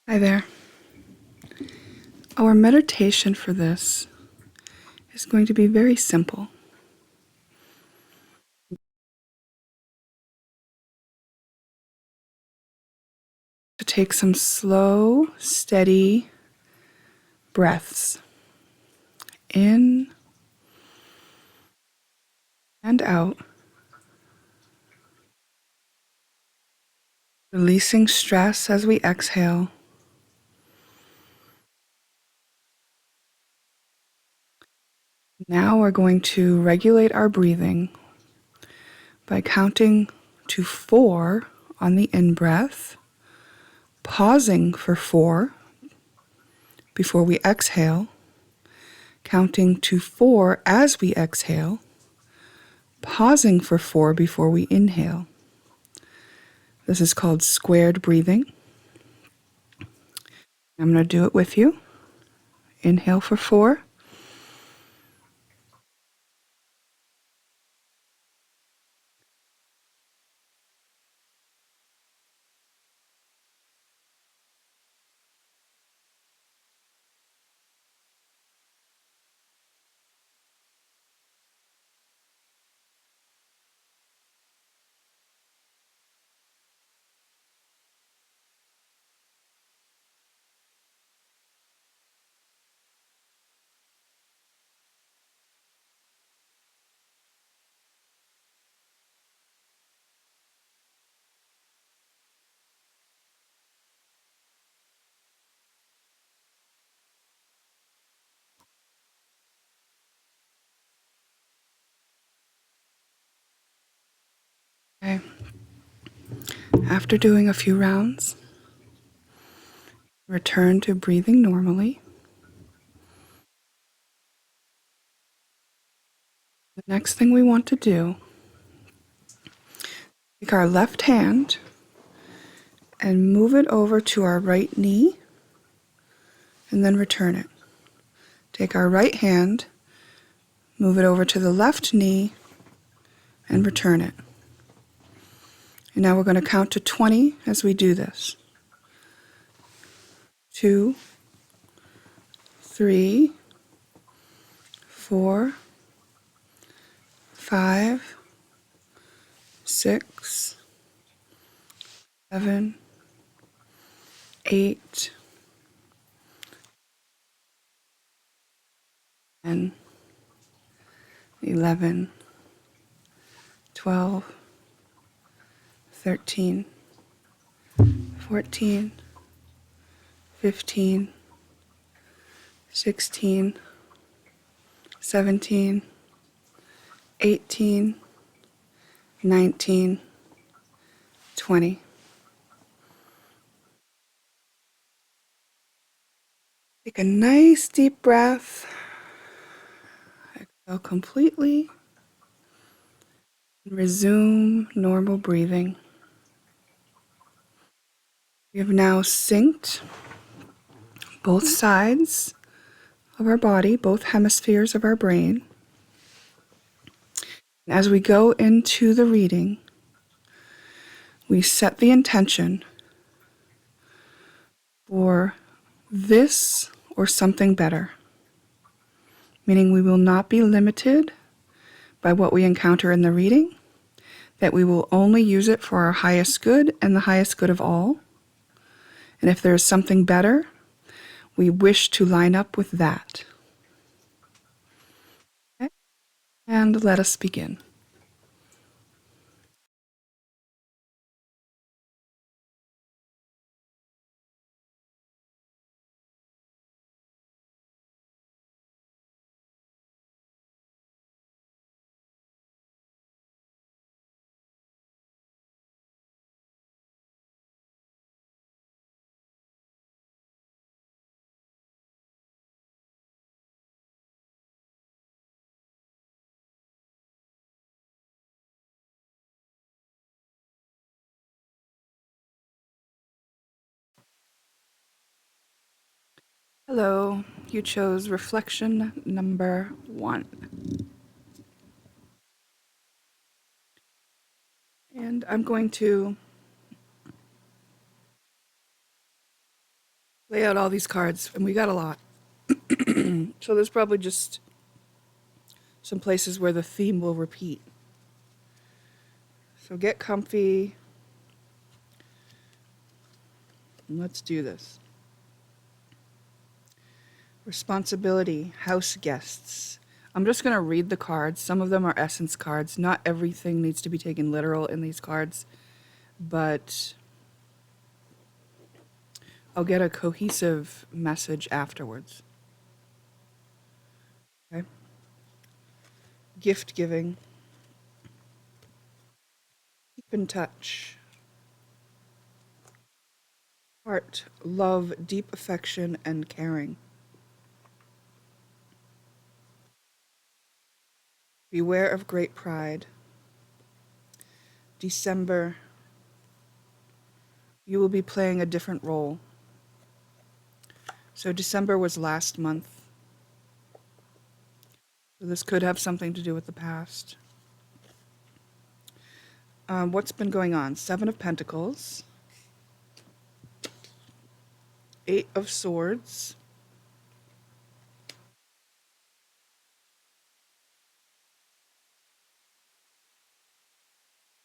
Hi there. Our meditation for this is going to be very simple. To take some slow, steady breaths in and out, releasing stress as we exhale. Now we're going to regulate our breathing by counting to 4 on the in-breath, pausing for 4 before we exhale, counting to 4 as we exhale, pausing for 4 before we inhale. This is called squared breathing. I'm going to do it with you. Inhale for 4. Okay. After doing a few rounds, return to breathing normally. The next thing we want to do, take our left hand and move it over to our right knee and then return it. Take our right hand, move it over to the left knee and return it. And now we're going to count to 20 as we do this. 2, 3, 4, 5, 6, 7, 8, 10, 11, 12, 13, 14, 15, 16, 17, 18, 19, 20. Take a nice deep breath. Exhale completely. And resume normal breathing. We have now synced both sides of our body, both hemispheres of our brain. And as we go into the reading, we set the intention for this or something better, meaning we will not be limited by what we encounter in the reading, that we will only use it for our highest good and the highest good of all. And if there is something better, we wish to line up with that. Okay? And let us begin. Hello, you chose reflection number 1. And I'm going to lay out all these cards, and we got a lot. So there's probably just some places where the theme will repeat. So get comfy, and let's do this. Responsibility, house guests. I'm just going to read the cards. Some of them are essence cards. Not everything needs to be taken literal in these cards, but I'll get a cohesive message afterwards. Okay? Gift giving. Keep in touch. Heart, love, deep affection, and caring. Beware of great pride. December, you will be playing a different role. So December was last month. So this could have something to do with the past. What's been going on? 7 of Pentacles. 8 of Swords.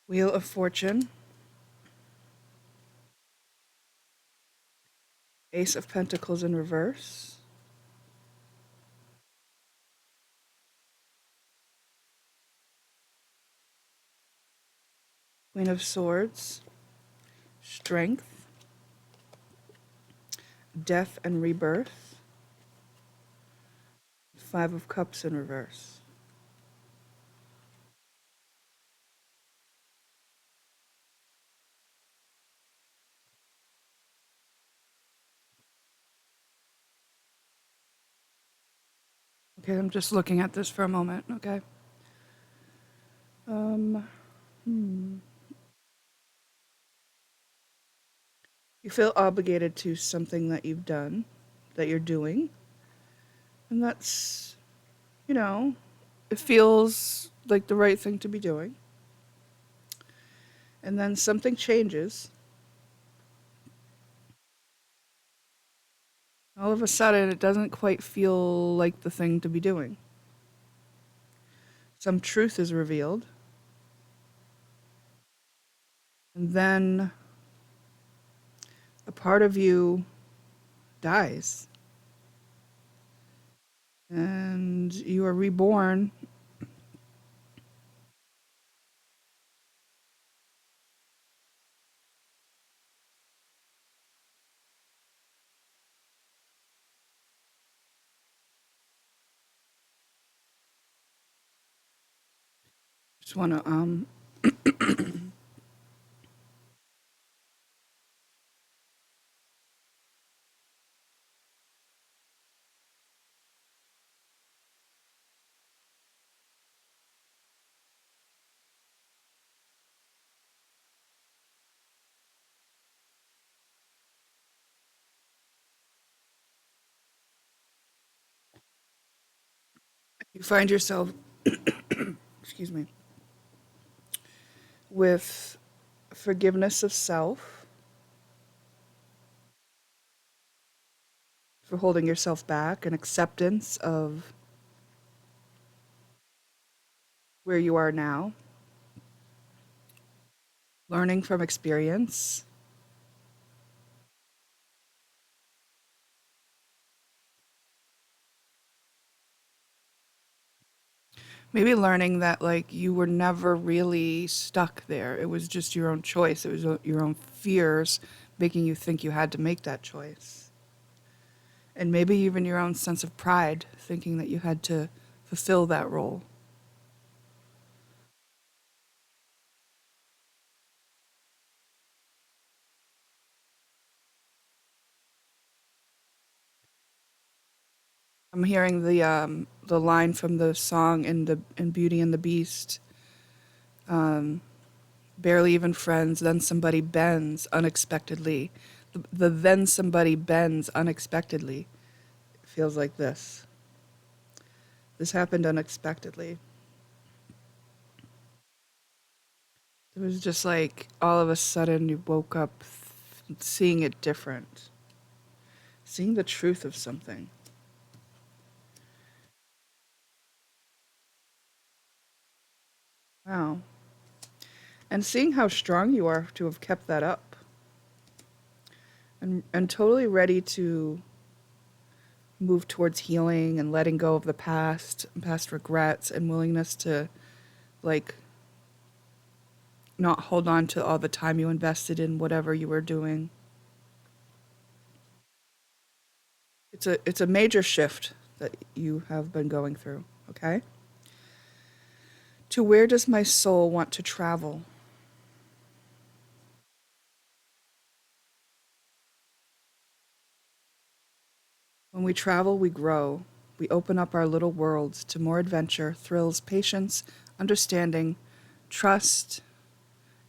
Wheel of Fortune. Ace of Pentacles in reverse. Queen of Swords. Strength. Death and rebirth. 5 of Cups in reverse. Okay, I'm just looking at this for a moment, okay? You feel obligated to something that you've done, that you're doing. And that's, you know, it feels like the right thing to be doing. And then something changes. All of a sudden, it doesn't quite feel like the thing to be doing. Some truth is revealed. And then a part of you dies. And you are reborn. Just want to you find yourself, excuse me, with forgiveness of self for holding yourself back, and acceptance of where you are now, learning from experience. Maybe learning that, like, you were never really stuck there. It was just your own choice. It was your own fears making you think you had to make that choice. And maybe even your own sense of pride, thinking that you had to fulfill that role. I'm hearing the line from the song in Beauty and the Beast. Barely even friends, then somebody bends unexpectedly. The then somebody bends unexpectedly. It feels like this. This happened unexpectedly. It was just like all of a sudden you woke up seeing it different. Seeing the truth of something. Wow. And seeing how strong you are to have kept that up. And totally ready to move towards healing and letting go of the past regrets, and willingness to, like, not hold on to all the time you invested in whatever you were doing. It's a major shift that you have been going through, okay? To where does my soul want to travel? When we travel, we grow. We open up our little worlds to more adventure, thrills, patience, understanding, trust,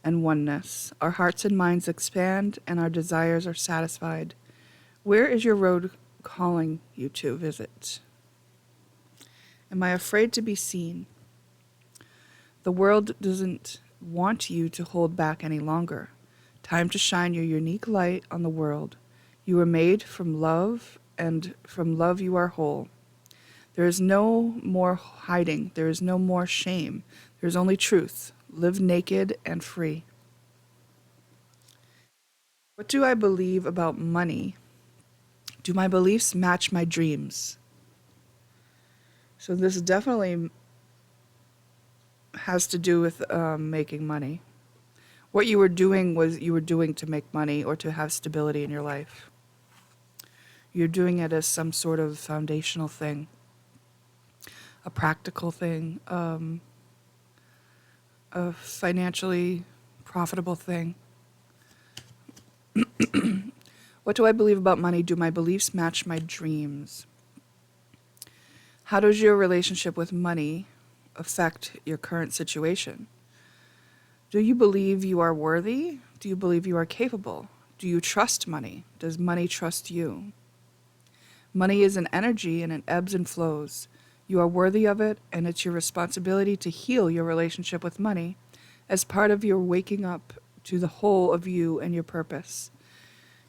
and oneness. Our hearts and minds expand, and our desires are satisfied. Where is your road calling you to visit? Am I afraid to be seen? The world doesn't want you to hold back any longer. Time to shine your unique light on the world. You were made from love, and from love you are whole. There is no more hiding. There is no more shame. There is only truth. Live naked and free. What do I believe about money? Do my beliefs match my dreams? So this definitely has to do with making money. What you were doing was you were doing to make money or to have stability in your life. You're doing it as some sort of foundational thing, a practical thing, a financially profitable thing. What do I believe about money? Do my beliefs match my dreams? How does your relationship with money affect your current situation? Do you believe you are worthy? Do you believe you are capable? Do you trust money? Does money trust you? Money is an energy and it ebbs and flows. You are worthy of it, and it's your responsibility to heal your relationship with money as part of your waking up to the whole of you and your purpose.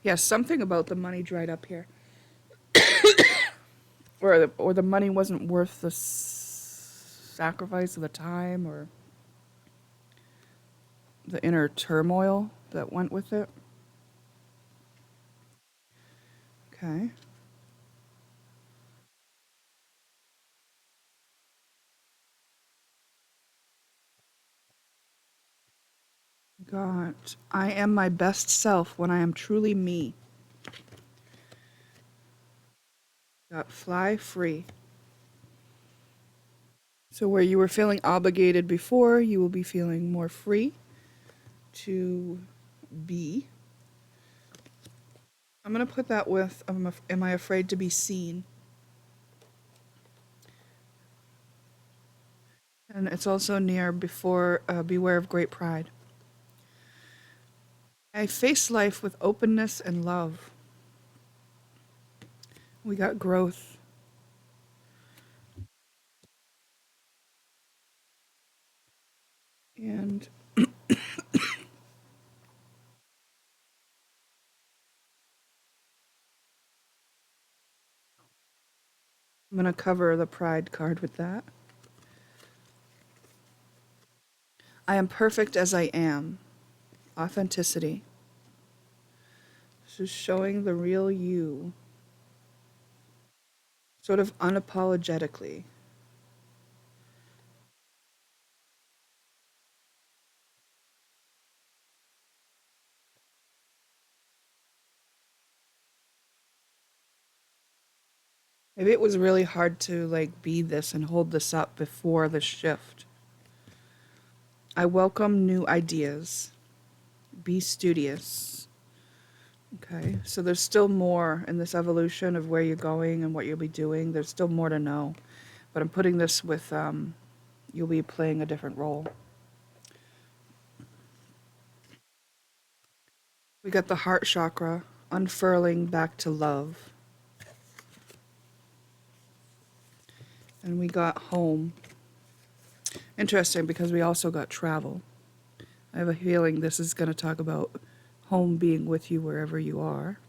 Yes, something about the money dried up here. Or the money wasn't worth the sacrifice of the time or the inner turmoil that went with it. Okay. Got, I am my best self when I am truly me. Got fly free. So where you were feeling obligated before, you will be feeling more free to be. I'm going to put that with, am I afraid to be seen? And it's also near before, beware of great pride. I face life with openness and love. We got growth. And I'm going to cover the pride card with that. I am perfect as I am. Authenticity. This is showing the real you. Sort of unapologetically. Maybe it was really hard to like be this and hold this up before the shift. I welcome new ideas. Be studious. Okay, so there's still more in this evolution of where you're going and what you'll be doing. There's still more to know. But I'm putting this with, you'll be playing a different role. We got the heart chakra, unfurling back to love. And we got home. Interesting, because we also got travel. I have a feeling this is going to talk about home being with you wherever you are.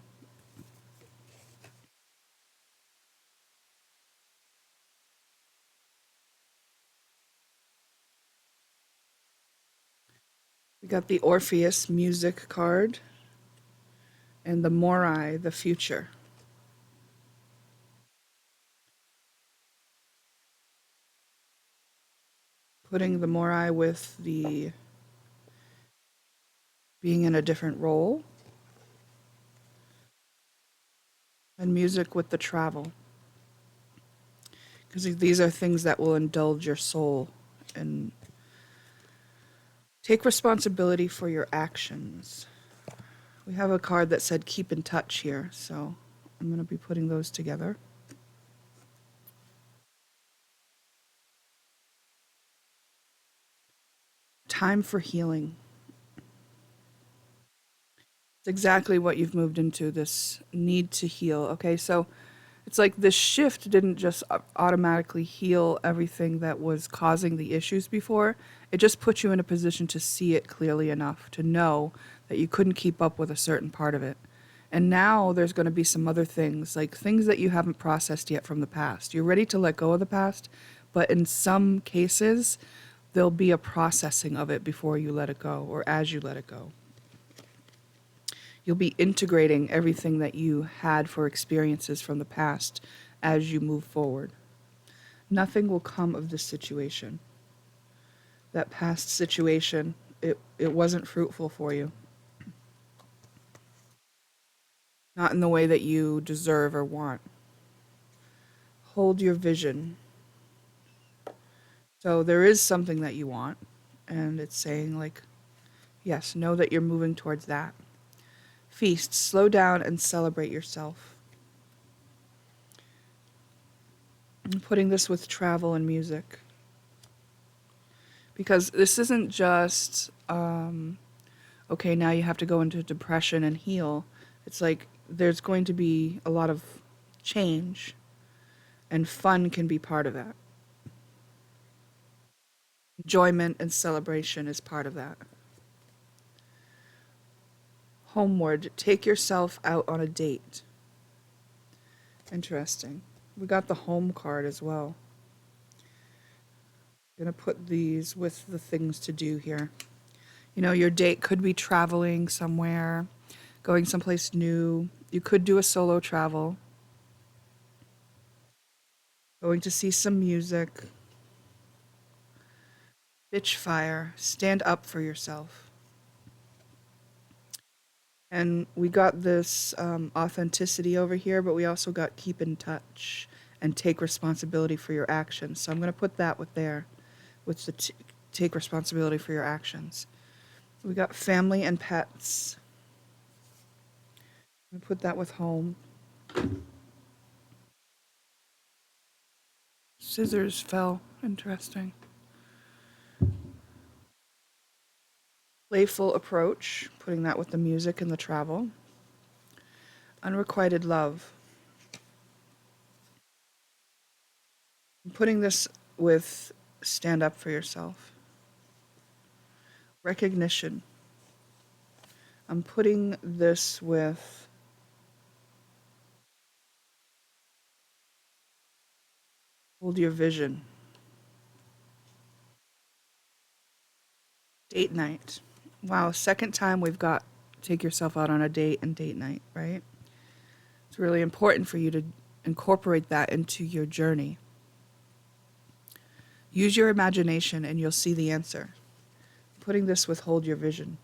We got the Orpheus music card and the Morai, the future. Putting the Morai with the being in a different role, and music with the travel. Because these are things that will indulge your soul and take responsibility for your actions. We have a card that said keep in touch here, so I'm going to be putting those together. Time for healing. It's exactly what you've moved into, this need to heal. Okay, so it's like this shift didn't just automatically heal everything that was causing the issues before. It just put you in a position to see it clearly enough to know that you couldn't keep up with a certain part of it. And now there's going to be some other things, like things that you haven't processed yet from the past. You're ready to let go of the past, but in some cases, there'll be a processing of it before you let it go or as you let it go. You'll be integrating everything that you had for experiences from the past as you move forward. Nothing will come of this situation. That past situation, it wasn't fruitful for you. Not in the way that you deserve or want. Hold your vision. So there is something that you want, and it's saying, like, yes, know that you're moving towards that. Feast, slow down and celebrate yourself. I'm putting this with travel and music. Because this isn't just, okay, now you have to go into depression and heal. It's like there's going to be a lot of change, and fun can be part of that. Enjoyment and celebration is part of that. Homeward, take yourself out on a date. Interesting. We got the home card as well. I'm going to put these with the things to do here. You know, your date could be traveling somewhere, going someplace new. You could do a solo travel, going to see some music. Bitch fire, stand up for yourself. And we got this authenticity over here, but we also got keep in touch and take responsibility for your actions. So I'm going to put that with there, with the take responsibility for your actions. We got family and pets. I'm going to put that with home. Scissors fell. Interesting. Playful approach, putting that with the music and the travel. Unrequited love. I'm putting this with stand up for yourself. Recognition. I'm putting this with hold your vision. Date night. Wow, second time we've got take yourself out on a date and date night, right? It's really important for you to incorporate that into your journey. Use your imagination and you'll see the answer. Putting this with hold your vision.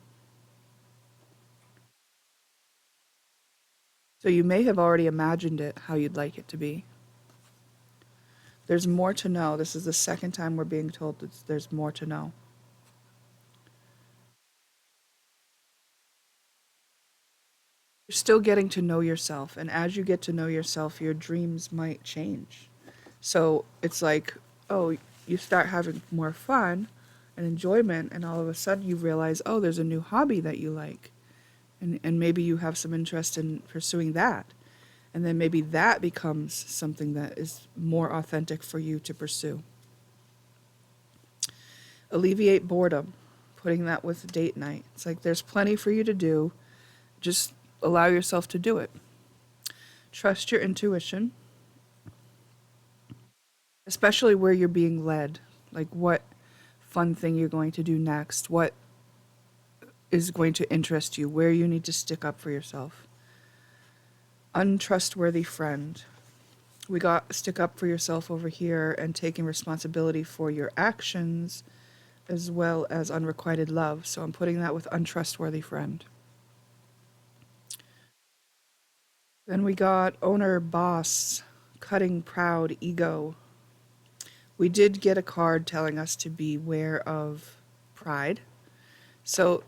So you may have already imagined it how you'd like it to be. There's more to know. This is the second time we're being told that there's more to know. You're still getting to know yourself, and as you get to know yourself, your dreams might change. So it's like, oh, you start having more fun and enjoyment, and all of a sudden you realize, oh, there's a new hobby that you like. And maybe you have some interest in pursuing that. And then maybe that becomes something that is more authentic for you to pursue. Alleviate boredom, putting that with date night. It's like there's plenty for you to do. Just allow yourself to do it. Trust your intuition, especially where you're being led. Like what fun thing you're going to do next, what is going to interest you, where you need to stick up for yourself. Untrustworthy friend. We got stick up for yourself over here and taking responsibility for your actions as well as unrequited love. So I'm putting that with untrustworthy friend. Then we got owner, boss, cutting, proud, ego. We did get a card telling us to beware of pride. So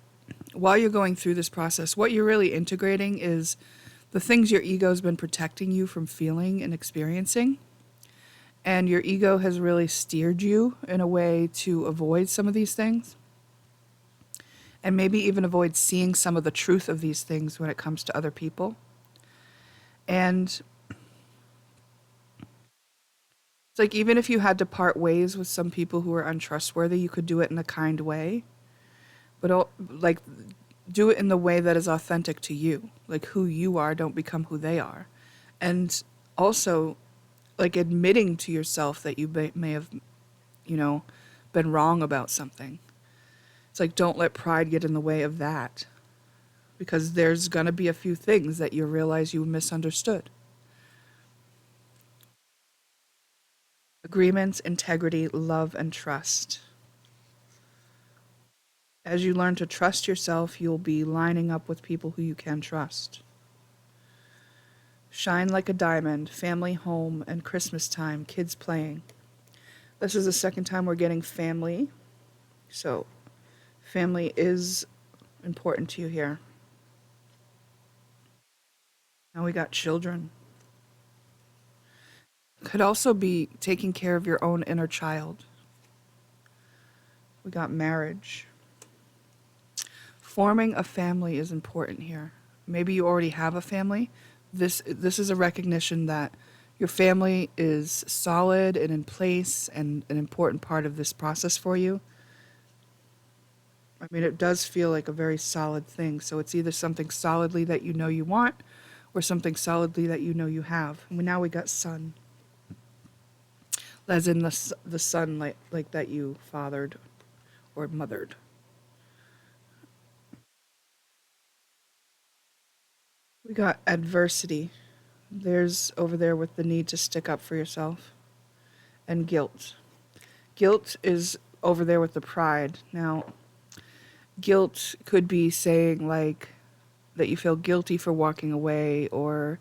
while you're going through this process, what you're really integrating is the things your ego's been protecting you from feeling and experiencing. And your ego has really steered you in a way to avoid some of these things. And maybe even avoid seeing some of the truth of these things when it comes to other people. And it's like, even if you had to part ways with some people who are untrustworthy, you could do it in a kind way. But like, do it in the way that is authentic to you. Like, who you are, don't become who they are. And also, like, admitting to yourself that you may have, been wrong about something. It's like, don't let pride get in the way of that. Because there's going to be a few things that you realize you misunderstood. Agreements, integrity, love, and trust. As you learn to trust yourself, you'll be lining up with people who you can trust. Shine like a diamond, family, home, and Christmas time, kids playing. This is the second time we're getting family. So family is important to you here. Now we got children. Could also be taking care of your own inner child. We got marriage. Forming a family is important here. Maybe you already have a family. This is a recognition that your family is solid and in place and an important part of this process for you. I mean, it does feel like a very solid thing. So it's either something solidly that you know you want or something solidly that you know you have. And now we got son. As in the son like that you fathered or mothered. We got adversity. There's over there with the need to stick up for yourself. And guilt. Guilt is over there with the pride. Now, guilt could be saying like that you feel guilty for walking away, or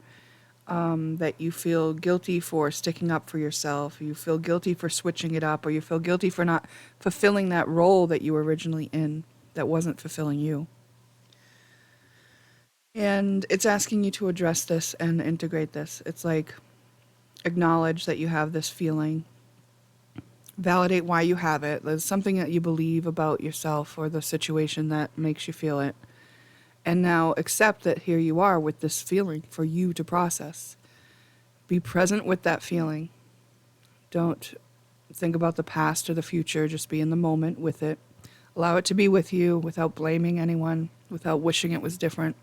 that you feel guilty for sticking up for yourself, you feel guilty for switching it up, or you feel guilty for not fulfilling that role that you were originally in that wasn't fulfilling you. And it's asking you to address this and integrate this. It's like, acknowledge that you have this feeling. Validate why you have it. There's something that you believe about yourself or the situation that makes you feel it. And now accept that here you are with this feeling for you to process. Be present with that feeling. Don't think about the past or the future. Just be in the moment with it. Allow it to be with you without blaming anyone, without wishing it was different.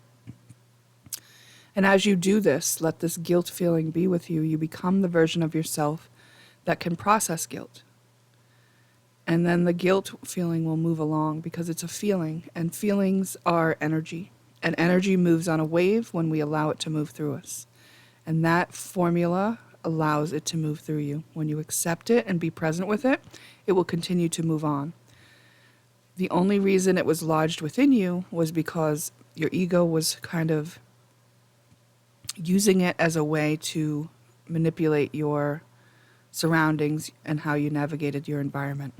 And as you do this, let this guilt feeling be with you. You become the version of yourself that can process guilt. And then the guilt feeling will move along because it's a feeling, and feelings are energy. And energy moves on a wave when we allow it to move through us. And that formula allows it to move through you. When you accept it and be present with it, it will continue to move on. The only reason it was lodged within you was because your ego was kind of using it as a way to manipulate your surroundings and how you navigated your environment.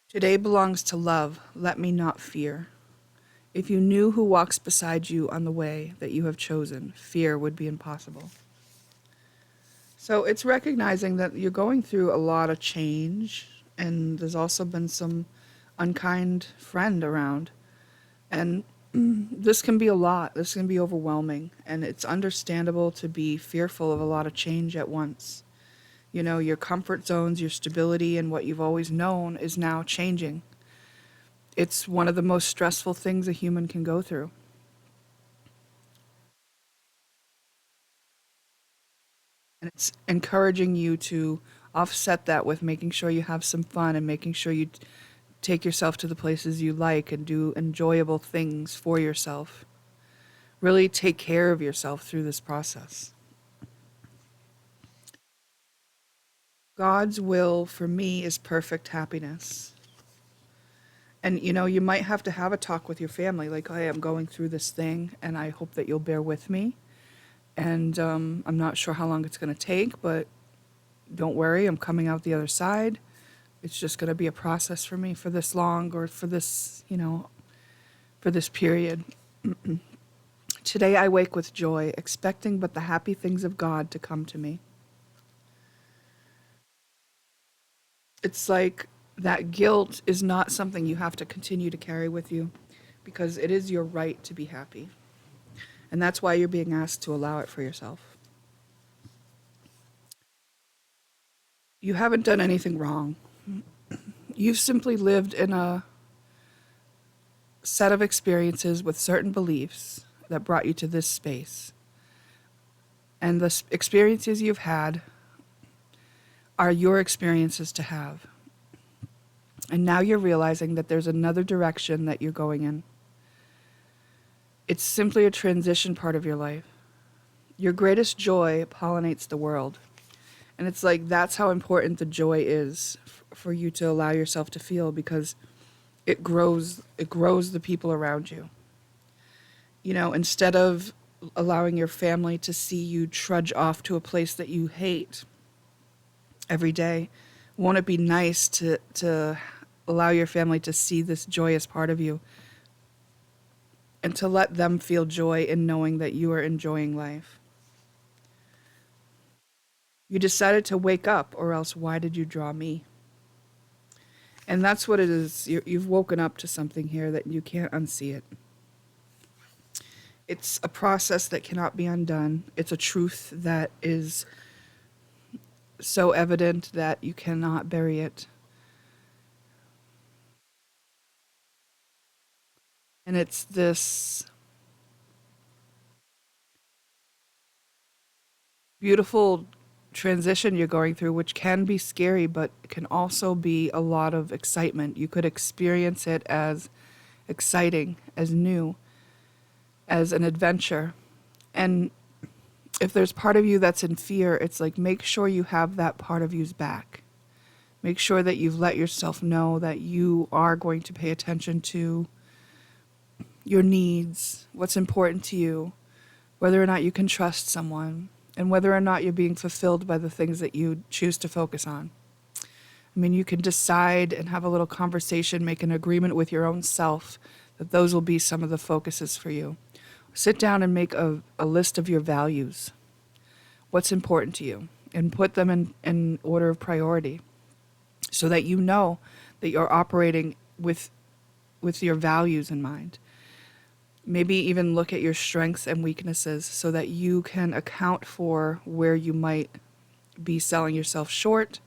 Today belongs to love. Let me not fear. If you knew who walks beside you on the way that you have chosen, fear would be impossible. So it's recognizing that you're going through a lot of change, and there's also been some unkind friend around. And this can be a lot. This can be overwhelming. And it's understandable to be fearful of a lot of change at once. You know, your comfort zones, your stability, and what you've always known is now changing. It's one of the most stressful things a human can go through. And it's encouraging you to offset that with making sure you have some fun and making sure you take yourself to the places you like and do enjoyable things for yourself. Really take care of yourself through this process. God's will for me is perfect happiness. And you might have to have a talk with your family like, hey, I'm going through this thing and I hope that you'll bear with me. And I'm not sure how long it's going to take, but don't worry, I'm coming out the other side. It's just going to be a process for me for this long or for this, for this period. Today I wake with joy, expecting but the happy things of God to come to me. It's like that guilt is not something you have to continue to carry with you because it is your right to be happy. And that's why you're being asked to allow it for yourself. You haven't done anything wrong. You've simply lived in a set of experiences with certain beliefs that brought you to this space. And the experiences you've had are your experiences to have. And now you're realizing that there's another direction that you're going in. It's simply a transition part of your life. Your greatest joy pollinates the world. And it's like that's how important the joy is for you to allow yourself to feel, because it grows the people around you. Instead of allowing your family to see you trudge off to a place that you hate every day, won't it be nice to allow your family to see this joyous part of you and to let them feel joy in knowing that you are enjoying life? You decided to wake up, or else why did you draw me? And that's what it is. You've woken up to something here that you can't unsee it. It's a process that cannot be undone. It's a truth that is so evident that you cannot bury it. And it's this beautiful transition you're going through, which can be scary, but it can also be a lot of excitement. You could experience it as exciting, as new, as an adventure. And if there's part of you that's in fear, it's like make sure you have that part of you's back. Make sure that you've let yourself know that you are going to pay attention to your needs, what's important to you, whether or not you can trust someone, and whether or not you're being fulfilled by the things that you choose to focus on. I mean, you can decide and have a little conversation, make an agreement with your own self that those will be some of the focuses for you. Sit down and make a list of your values, what's important to you, and put them in order of priority so that you know that you're operating with your values in mind. Maybe even look at your strengths and weaknesses so that you can account for where you might be selling yourself short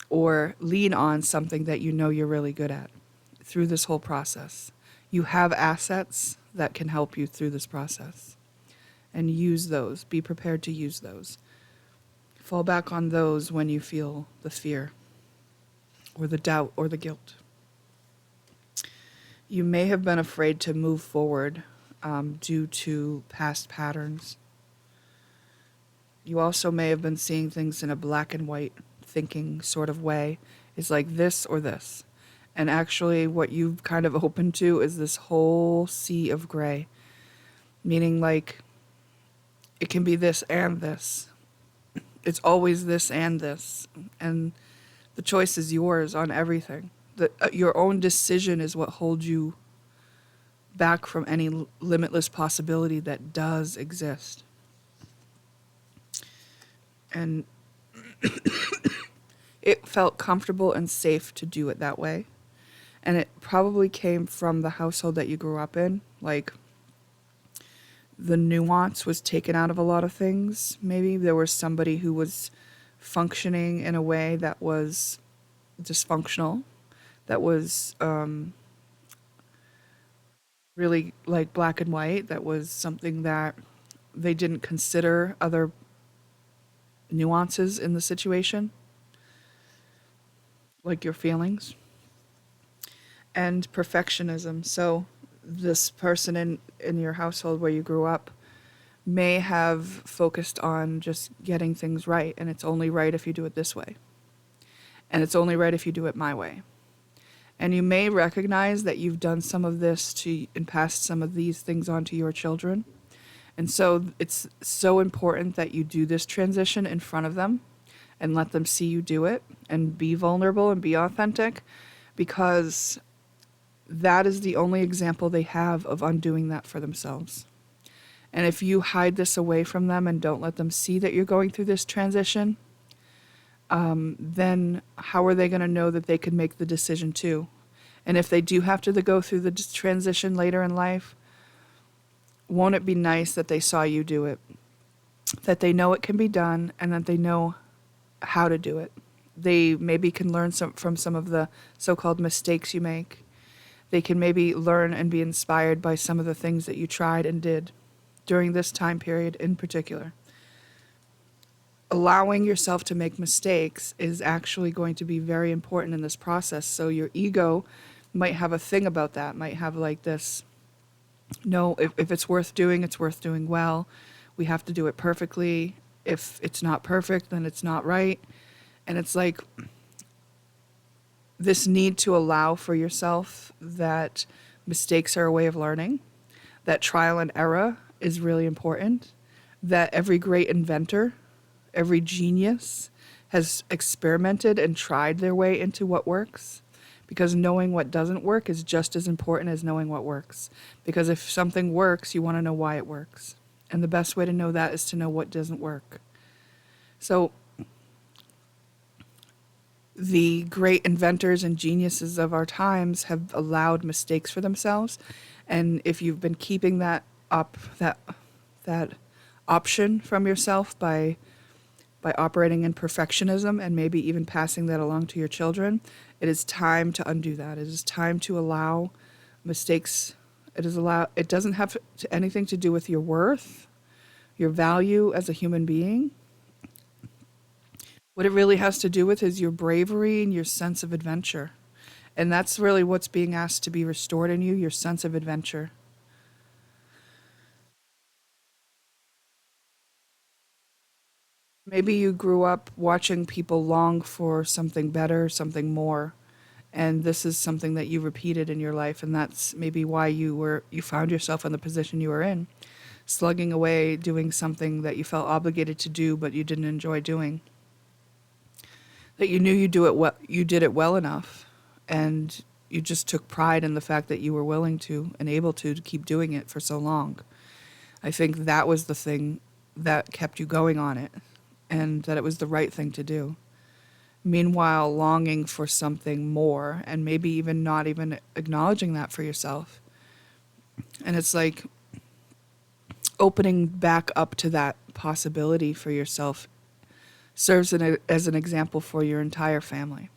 or lean on something that you know you're really good at through this whole process. You have assets that can help you through this process, and use those. Be prepared to use those. Fall back on those when you feel the fear or the doubt or the guilt. You may have been afraid to move forward due to past patterns. You also may have been seeing things in a black and white thinking sort of way. It's like this or this. And actually what you've kind of opened to is this whole sea of gray. Meaning like it can be this and this. It's always this and this. And the choice is yours on everything. Your own decision is what holds you back from any limitless possibility that does exist. And it felt comfortable and safe to do it that way. And it probably came from the household that you grew up in. Like, the nuance was taken out of a lot of things. Maybe there was somebody who was functioning in a way that was dysfunctional, that was really like black and white, that was something that they didn't consider other nuances in the situation. like your feelings, and perfectionism. So this person in your household where you grew up may have focused on just getting things right, and it's only right if you do it this way, and it's only right if you do it my way. And you may recognize that you've done some of this to and passed some of these things on to your children. And so it's so important that you do this transition in front of them and let them see you do it and be vulnerable and be authentic, because that is the only example they have of undoing that for themselves. And if you hide this away from them and don't let them see that you're going through this transition, then how are they going to know that they could make the decision too? And if they do have to go through the transition later in life, won't it be nice that they saw you do it? That they know it can be done and that they know how to do it. They maybe can learn from some of the so-called mistakes you make. They can maybe learn and be inspired by some of the things that you tried and did during this time period in particular. Allowing yourself to make mistakes is actually going to be very important in this process. So your ego might have a thing about that, might have like this, no, if it's worth doing, it's worth doing well. We have to do it perfectly. If it's not perfect, then it's not right. And it's like this need to allow for yourself that mistakes are a way of learning, that trial and error is really important, that every great inventor, every genius has experimented and tried their way into what works, because knowing what doesn't work is just as important as knowing what works. Because if something works, you want to know why it works. And the best way to know that is to know what doesn't work. So the great inventors and geniuses of our times have allowed mistakes for themselves. And if you've been keeping that up, that option from yourself by operating in perfectionism and maybe even passing that along to your children, it is time to undo that. It is time to allow mistakes. It doesn't have anything to do with your worth, your value as a human being. What it really has to do with is your bravery and your sense of adventure. And that's really what's being asked to be restored in you, your sense of adventure. Maybe you grew up watching people long for something better, something more, and this is something that you repeated in your life, and that's maybe why you found yourself in the position you were in, slugging away doing something that you felt obligated to do but you didn't enjoy doing. That you knew you did it well enough, and you just took pride in the fact that you were willing to and able to keep doing it for so long. I think that was the thing that kept you going on it, and that it was the right thing to do. Meanwhile, longing for something more and maybe even not even acknowledging that for yourself. And it's like opening back up to that possibility for yourself serves as an example for your entire family.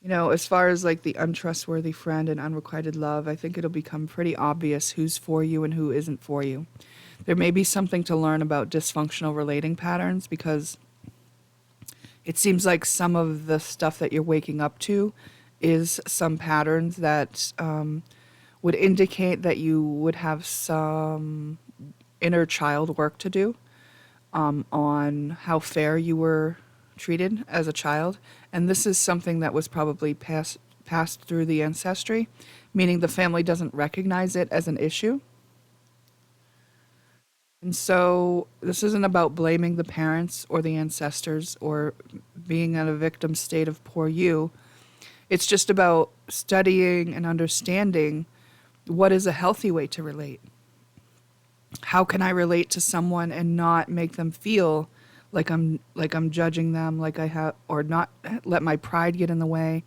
You know, as far as like the untrustworthy friend and unrequited love, I think it'll become pretty obvious who's for you and who isn't for you. There may be something to learn about dysfunctional relating patterns, because it seems like some of the stuff that you're waking up to is some patterns that would indicate that you would have some inner child work to do on how fair you were treated as a child. And this is something that was probably passed through the ancestry, meaning the family doesn't recognize it as an issue. And so this isn't about blaming the parents or the ancestors or being in a victim state of poor you. It's just about studying and understanding what is a healthy way to relate. How can I relate to someone and not make them feel like I'm judging them, like I have, or not let my pride get in the way,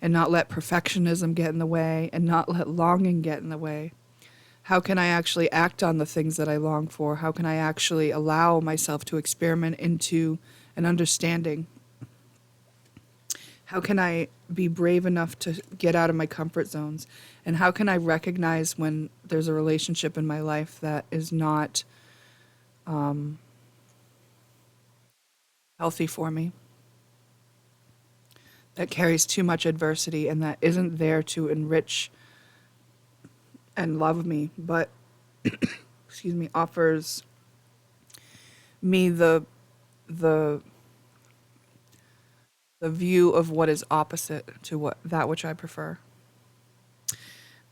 and not let perfectionism get in the way, and not let longing get in the way. How can I actually act on the things that I long for? How can I actually allow myself to experiment into an understanding? How can I be brave enough to get out of my comfort zones? And how can I recognize when there's a relationship in my life that is not healthy for me? that carries too much adversity and that isn't there to enrich and love me, but excuse me, offers me the the view of what is opposite to what that which I prefer.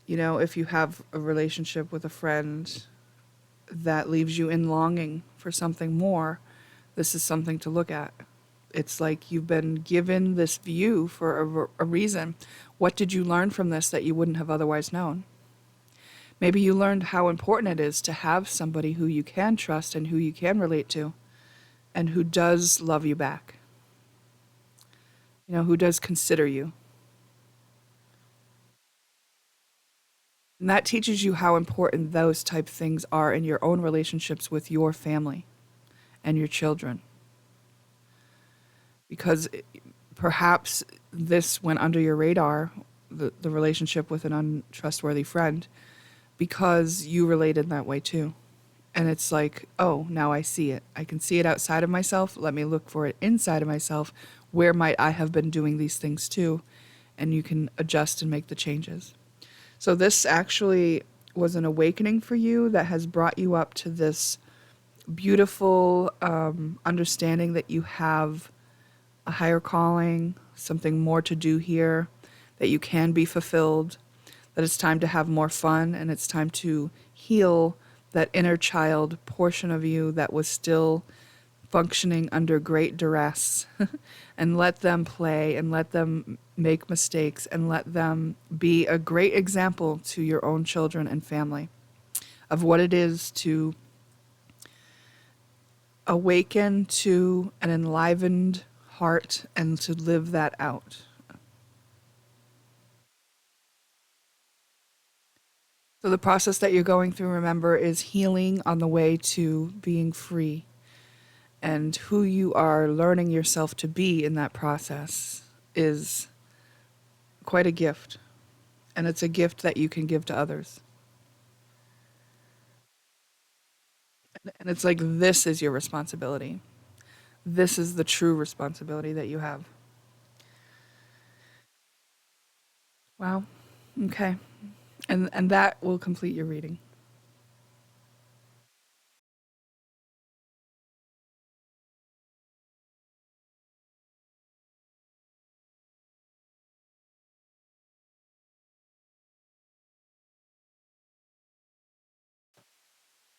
You know, if you have a relationship with a friend that leaves you in longing for something more, this is something to look at. It's like you've been given this view for a reason. What did you learn from this that you wouldn't have otherwise known? Maybe you learned how important it is to have somebody who you can trust and who you can relate to and who does love you back. You know, who does consider you. And that teaches you how important those type things are in your own relationships with your family and your children. Because perhaps this went under your radar, the relationship with an untrustworthy friend, because you related that way too. And it's like, oh, now I see it. I can see it outside of myself. Let me look for it inside of myself. Where might I have been doing these things too? And you can adjust and make the changes. So this actually was an awakening for you that has brought you up to this beautiful understanding that you have a higher calling, something more to do here, that you can be fulfilled, that it's time to have more fun, and it's time to heal that inner child portion of you that was still functioning under great duress and let them play and let them make mistakes and let them be a great example to your own children and family of what it is to awaken to an enlivened heart and to live that out. So the process that you're going through, remember, is healing on the way to being free. And who you are learning yourself to be in that process is quite a gift. And it's a gift that you can give to others. And it's like, this is your responsibility. This is the true responsibility that you have. Wow. Okay. And that will complete your reading.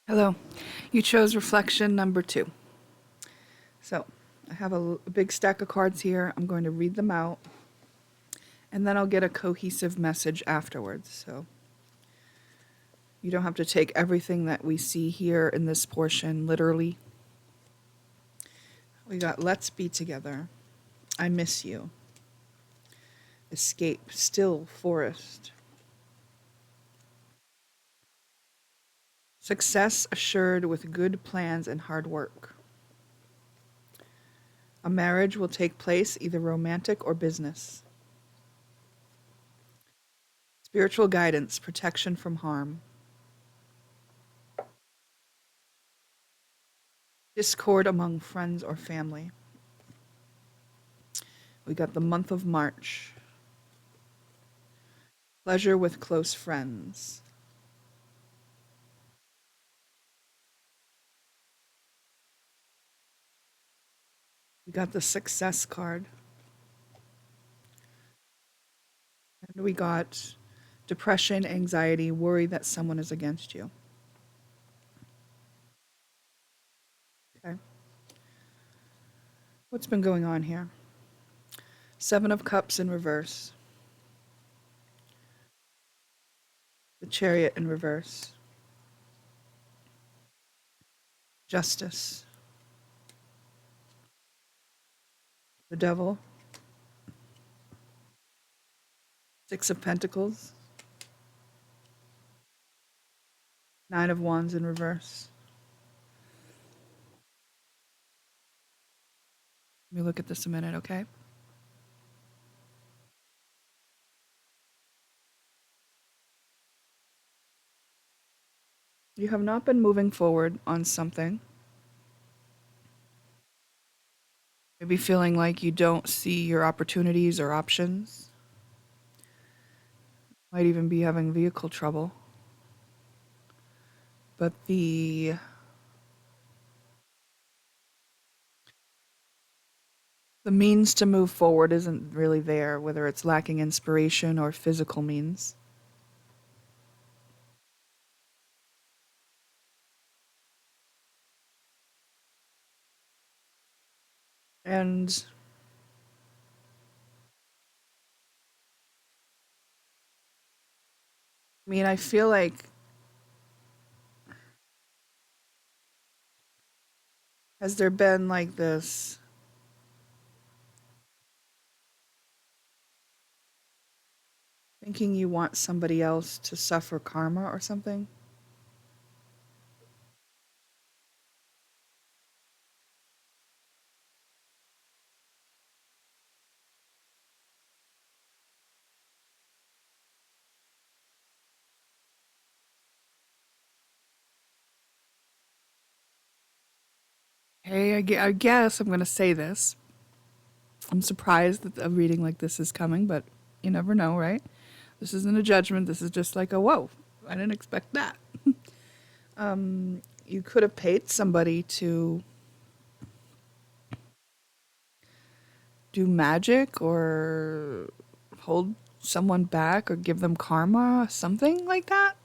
Hello. You chose reflection number 2. So I have a big stack of cards here. I'm going to read them out, and then I'll get a cohesive message afterwards. So you don't have to take everything that we see here in this portion literally. We got let's be together. I miss you. Escape, still forest. Success assured with good plans and hard work. A marriage will take place, either romantic or business. Spiritual guidance, protection from harm. Discord among friends or family. We got the month of March. Pleasure with close friends. We got the success card. And we got depression, anxiety, worry that someone is against you. Okay. What's been going on here? 7 of Cups in reverse. The Chariot in reverse. Justice. The Devil. 6 of Pentacles. 9 of Wands in reverse. Let me look at this a minute, okay? You have not been moving forward on something. Maybe feeling like you don't see your opportunities or options. Might even be having vehicle trouble. But the means to move forward isn't really there, whether it's lacking inspiration or physical means. And I mean, I feel like, has there been like this thinking you want somebody else to suffer karma or something? Hey, I guess I'm going to say this. I'm surprised that a reading like this is coming, but you never know, right? This isn't a judgment. This is just like a whoa, I didn't expect that. You could have paid somebody to do magic or hold someone back or give them karma, something like that.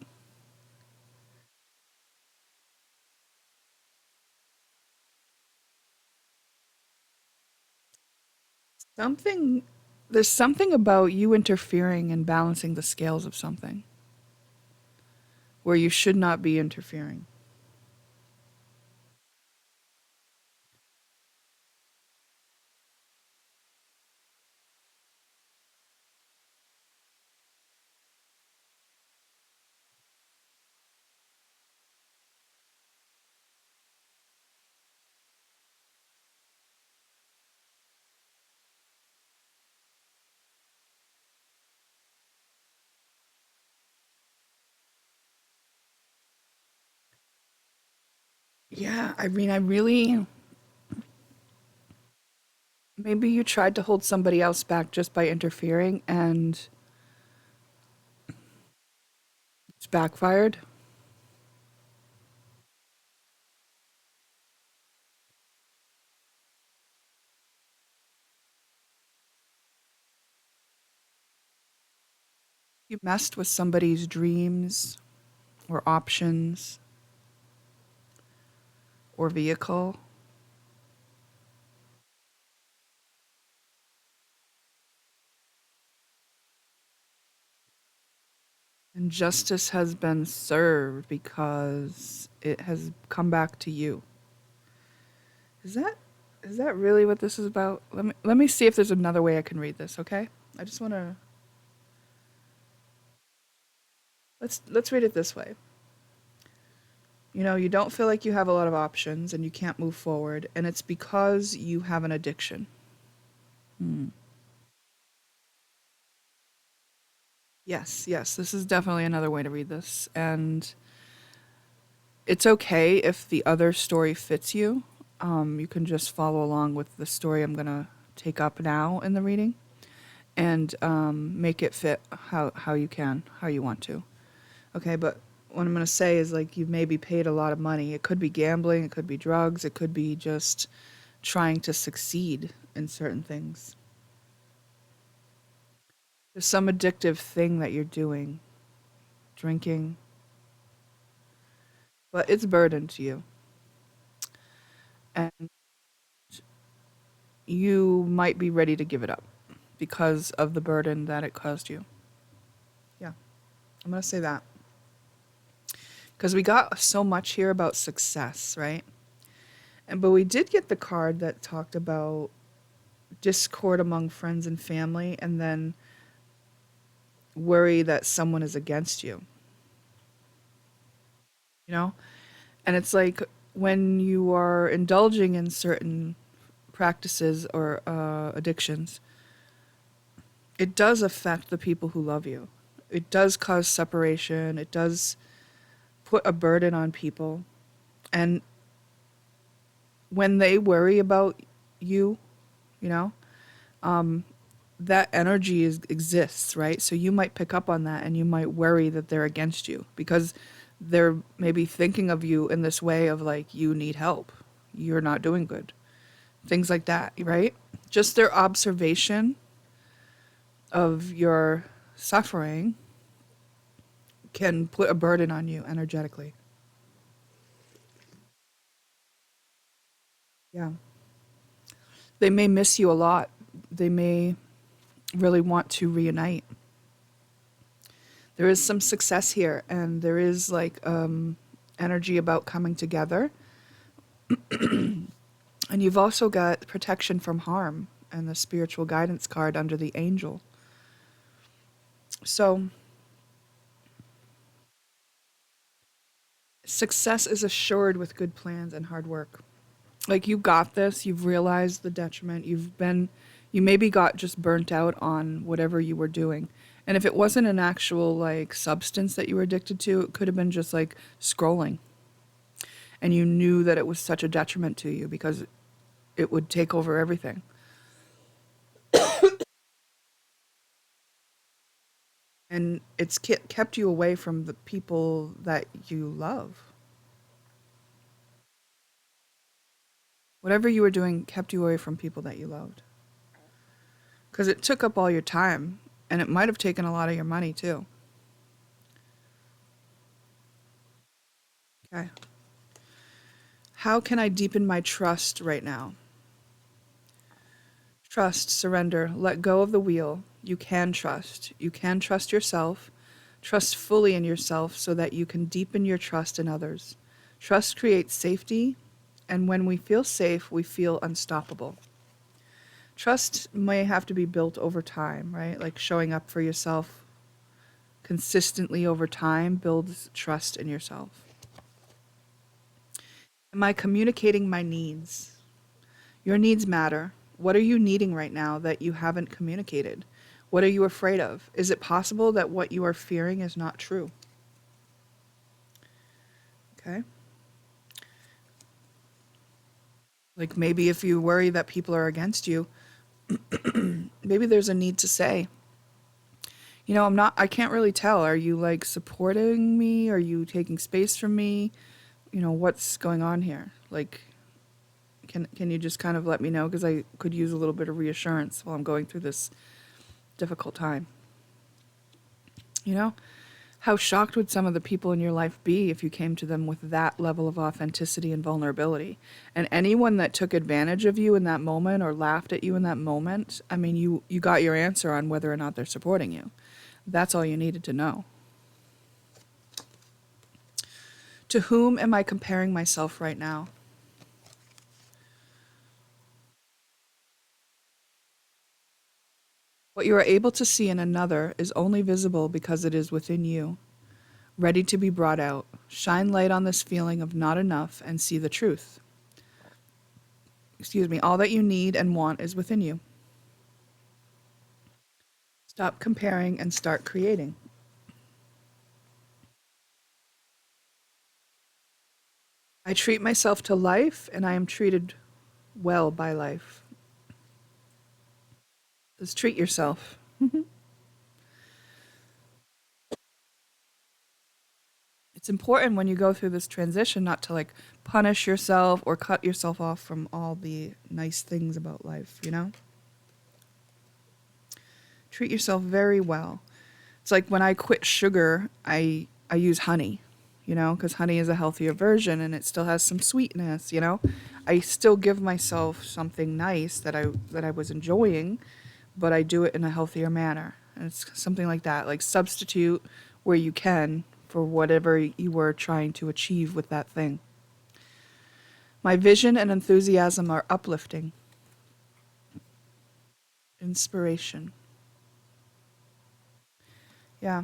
Something, there's something about you interfering and balancing the scales of something where you should not be interfering. Yeah, I mean, I really, maybe you tried to hold somebody else back just by interfering and it's backfired. You messed with somebody's dreams or options or vehicle. And justice has been served because it has come back to you. Is that is that really what this is about? Let me see if there's another way I can read this, okay? I just want to let's read it this way. You know, you don't feel like you have a lot of options and you can't move forward, and it's because you have an addiction. Hmm. Yes, yes, this is definitely another way to read this. And it's okay if the other story fits you. You can just follow along with the story I'm going to take up now in the reading and make it fit how you can, how you want to. Okay, but what I'm going to say is like you've maybe paid a lot of money. It could be gambling, it could be drugs, it could be just trying to succeed in certain things. There's some addictive thing that you're doing, drinking, but it's burden to you. And you might be ready to give it up because of the burden that it caused you. Yeah, I'm going to say that. Because we got so much here about success, right? But we did get the card that talked about discord among friends and family and then worry that someone is against you, you know? And it's like when you are indulging in certain practices or addictions, it does affect the people who love you. It does cause separation. It does put a burden on people. And when they worry about you you know? That energy exists, right? So you might pick up on that and you might worry that they're against you because they're maybe thinking of you in this way of like, you need help, you're not doing good, things like that, right? Just their observation of your suffering can put a burden on you energetically. Yeah. They may miss you a lot. They may really want to reunite. There is some success here, and there is like energy about coming together. And you've also got protection from harm and the spiritual guidance card under the angel. So success is assured with good plans and hard work. Like you got this, you've realized the detriment, you maybe got just burnt out on whatever you were doing. And if it wasn't an actual like substance that you were addicted to, it could have been just like scrolling. And you knew that it was such a detriment to you because it would take over everything. And it's kept you away from the people that you love. Whatever you were doing kept you away from people that you loved. Because it took up all your time, and it might have taken a lot of your money too. Okay. How can I deepen my trust right now? Trust, surrender, let go of the wheel. You can trust. You can trust yourself. Trust fully in yourself so that you can deepen your trust in others. Trust creates safety, and when we feel safe, we feel unstoppable. Trust may have to be built over time, right? Like showing up for yourself consistently over time builds trust in yourself. Am I communicating my needs? Your needs matter. What are you needing right now that you haven't communicated? What are you afraid of? Is it possible that what you are fearing is not true? Okay. Like maybe if you worry that people are against you, maybe there's a need to say, I can't really tell. Are you like supporting me? Are you taking space from me? What's going on here? Like, can you just kind of let me know? Because I could use a little bit of reassurance while I'm going through this difficult time. How shocked would some of the people in your life be if you came to them with that level of authenticity and vulnerability? And anyone that took advantage of you in that moment or laughed at you in that moment, I mean, you got your answer on whether or not they're supporting you. That's all you needed to know. To whom am I comparing myself right now? What you are able to see in another is only visible because it is within you, ready to be brought out. Shine light on this feeling of not enough and see the truth. All that you need and want is within you. Stop comparing and start creating. I treat myself to life and I am treated well by life. Just treat yourself. It's important when you go through this transition not to like punish yourself or cut yourself off from all the nice things about life, Treat yourself very well. It's like when I quit sugar, I use honey, because honey is a healthier version and it still has some sweetness. I still give myself something nice that I was enjoying, but I do it in a healthier manner. And it's something like that, like substitute where you can for whatever you were trying to achieve with that thing. My vision and enthusiasm are uplifting. Inspiration. Yeah.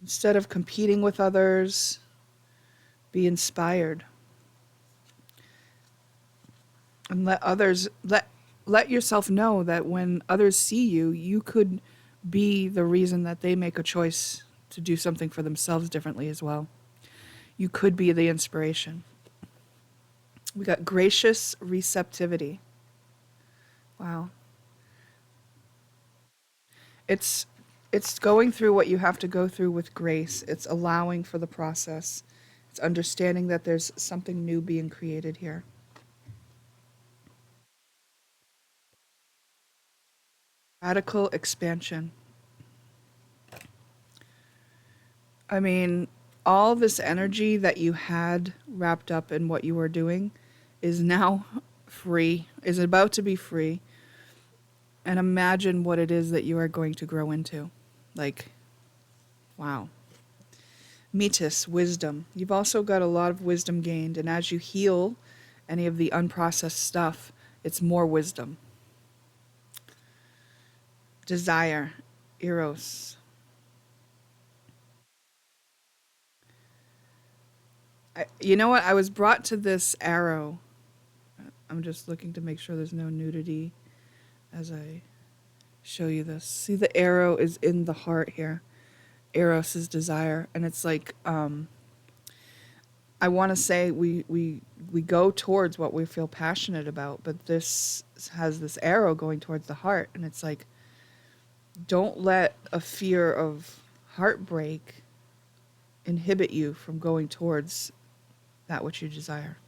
Instead of competing with others, be inspired. And let yourself know that when others see you, you could be the reason that they make a choice to do something for themselves differently as well. You could be the inspiration. We got gracious receptivity. Wow. It's it's going through what you have to go through with grace. It's allowing for the process. It's understanding that there's something new being created here. Radical expansion. I mean, all this energy that you had wrapped up in what you were doing is now free, is about to be free. And imagine what it is that you are going to grow into. Like, wow. Metis, wisdom. You've also got a lot of wisdom gained. And as you heal any of the unprocessed stuff, it's more wisdom. Desire, eros. You know what? I was brought to this arrow. I'm just looking to make sure there's no nudity as I show you this. See, the arrow is in the heart here. Eros is desire. And it's like, I want to say we go towards what we feel passionate about, but this has this arrow going towards the heart. And it's like, don't let a fear of heartbreak inhibit you from going towards that which you desire.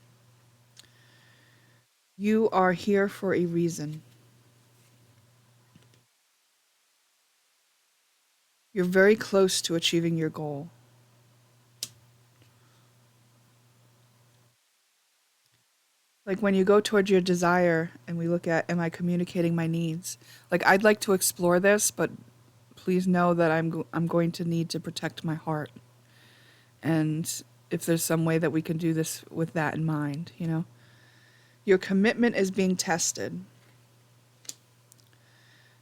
You are here for a reason. You're very close to achieving your goal. Like when you go towards your desire and we look at, am I communicating my needs? Like I'd like to explore this, but please know that I'm going to need to protect my heart. And if there's some way that we can do this with that in mind, you know. Your commitment is being tested.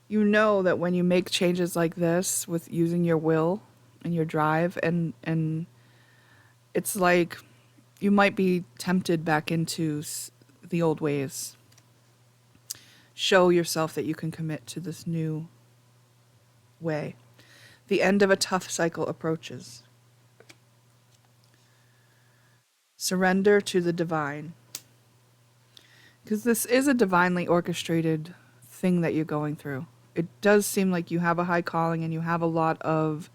You know that when you make changes like this with using your will and your drive and it's like you might be tempted back into the old ways. Show yourself that you can commit to this new way. The end of a tough cycle approaches. Surrender to the divine. Because this is a divinely orchestrated thing that you're going through. It does seem like you have a high calling and you have a lot of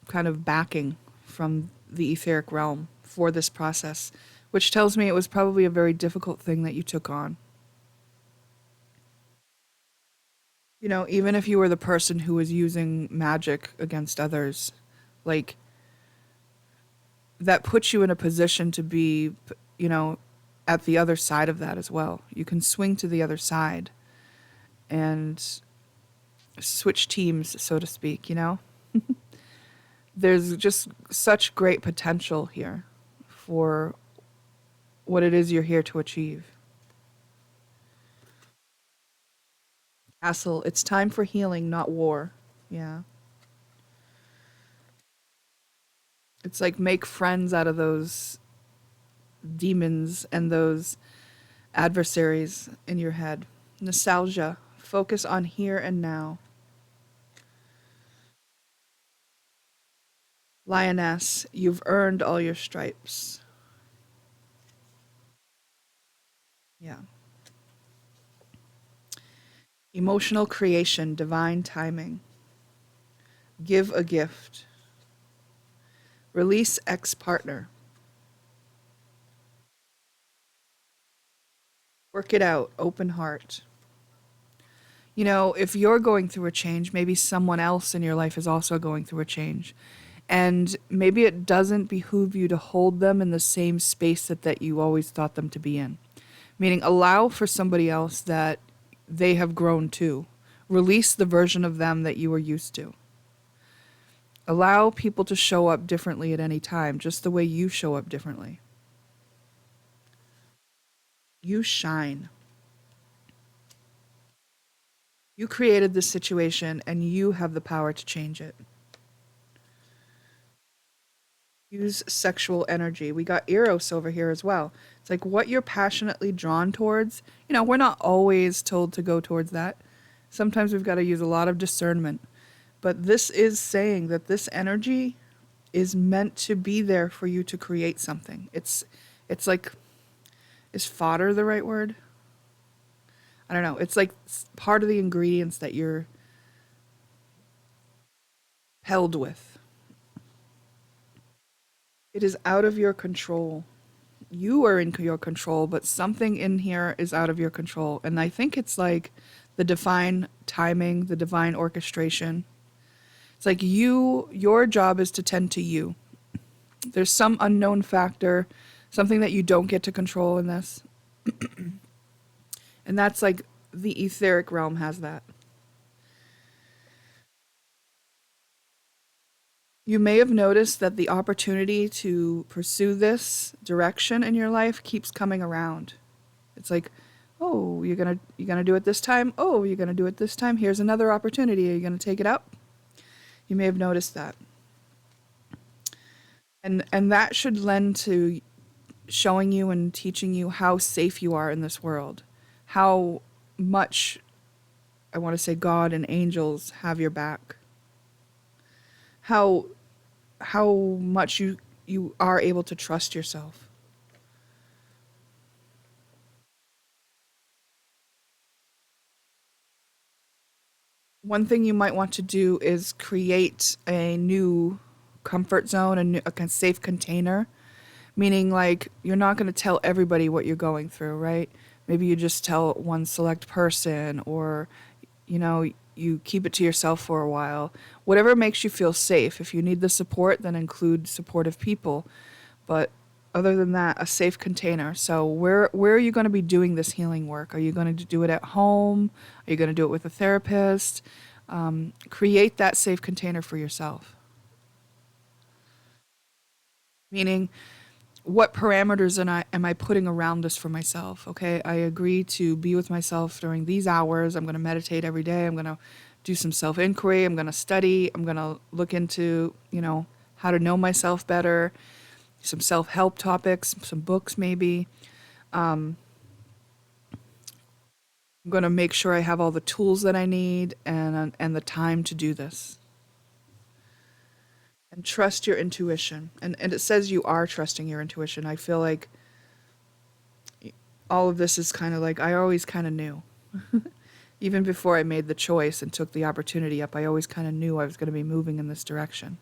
kind of backing from the etheric realm for this process, which tells me it was probably a very difficult thing that you took on. You know, even if you were the person who was using magic against others, like, that puts you in a position to be, you know, at the other side of that as well. You can swing to the other side and switch teams, so to speak, you know? There's just such great potential here for what it is you're here to achieve. Castle, it's time for healing, not war. Yeah. It's like make friends out of those demons and those adversaries in your head. Nostalgia, focus on here and now. Lioness, you've earned all your stripes. Yeah. Emotional creation, divine timing. Give a gift. Release ex-partner. Work it out, open heart. You know, if you're going through a change, maybe someone else in your life is also going through a change. And maybe it doesn't behoove you to hold them in the same space that you always thought them to be in. Meaning, allow for somebody else that they have grown to. Release the version of them that you were used to. Allow people to show up differently at any time, just the way you show up differently. You shine. You created this situation and you have the power to change it. Use sexual energy. We got Eros over here as well. It's like what you're passionately drawn towards. You know, we're not always told to go towards that. Sometimes we've got to use a lot of discernment. But this is saying that this energy is meant to be there for you to create something. It's like Is fodder the right word? I don't know. It's like part of the ingredients that you're held with. It is out of your control. You are in your control, but something in here is out of your control. And I think it's like the divine timing, the divine orchestration. It's like your job is to tend to you. There's some unknown factor, something that you don't get to control in this. And that's like the etheric realm has that. You may have noticed that the opportunity to pursue this direction in your life keeps coming around. It's like, oh, you're gonna do it this time. Oh, you're gonna do it this time. Here's another opportunity. Are you gonna take it up? You may have noticed that, and that should lend to showing you and teaching you how safe you are in this world, how much I want to say God and angels have your back, how much you are able to trust yourself. One thing you might want to do is create a new comfort zone, a safe container, meaning like you're not going to tell everybody what you're going through, right? Maybe you just tell one select person, or you know, you keep it to yourself for a while. Whatever makes you feel safe. If you need the support, then include supportive people. But other than that, a safe container. So where are you going to be doing this healing work? Are you going to do it at home? Are you going to do it with a therapist? Create that safe container for yourself. Meaning, what parameters am I putting around this for myself? Okay, I agree to be with myself during these hours. I'm going to meditate every day. I'm going to do some self inquiry. I'm going to study. I'm going to look into, how to know myself better, some self help topics, some books maybe. I'm going to make sure I have all the tools that I need and the time to do this. And trust your intuition. And it says you are trusting your intuition. I feel like all of this is kind of like I always kind of knew. Even before I made the choice and took the opportunity up, I always kind of knew I was going to be moving in this direction.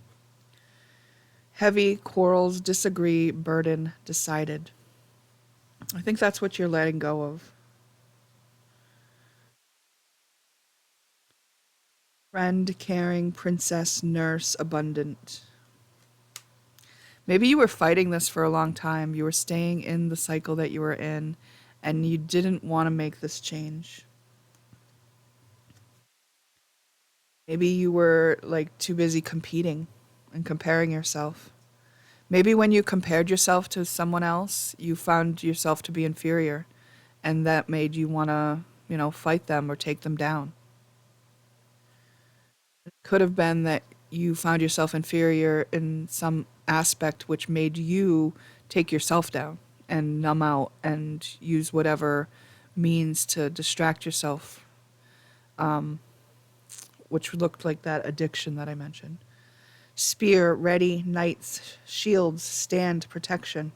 Heavy, quarrels, disagree, burden, decided. I think that's what you're letting go of. Friend, caring, princess, nurse, abundant. Maybe you were fighting this for a long time. You were staying in the cycle that you were in, and you didn't want to make this change. Maybe you were like too busy competing and comparing yourself. Maybe when you compared yourself to someone else, you found yourself to be inferior, and that made you want to, fight them or take them down. It could have been that you found yourself inferior in some aspect which made you take yourself down and numb out and use whatever means to distract yourself, which looked like that addiction that I mentioned. Spear, ready, knights, shields, stand, protection.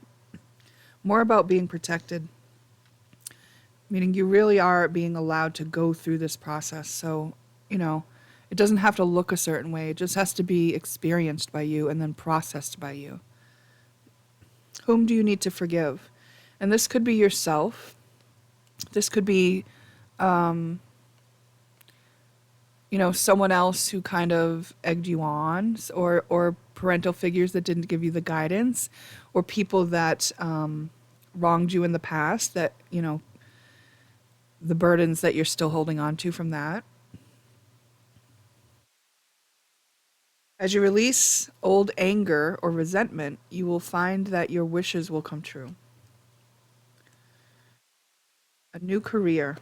More about being protected, meaning you really are being allowed to go through this process. So, it doesn't have to look a certain way. It just has to be experienced by you and then processed by you. Whom do you need to forgive? And this could be yourself. This could be, someone else who kind of egged you on, or parental figures that didn't give you the guidance, or people that wronged you in the past that, the burdens that you're still holding on to from that. As you release old anger or resentment, you will find that your wishes will come true. A new career.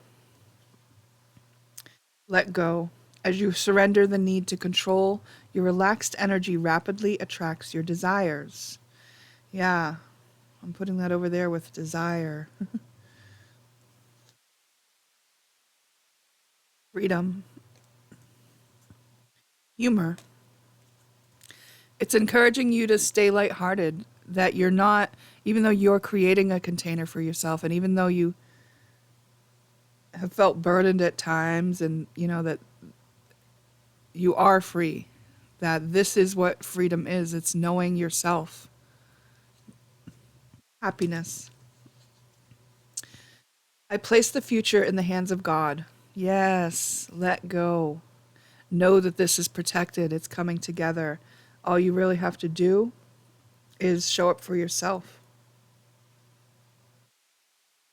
Let go. As you surrender the need to control, your relaxed energy rapidly attracts your desires. Yeah, I'm putting that over there with desire. Freedom. Humor. It's encouraging you to stay lighthearted. that you're not, even though you're creating a container for yourself, and even though you have felt burdened at times, and you know that you are free, that this is what freedom is. It's knowing yourself. Happiness. I place the future in the hands of God. Yes, let go. Know that this is protected. It's coming together. All you really have to do is show up for yourself,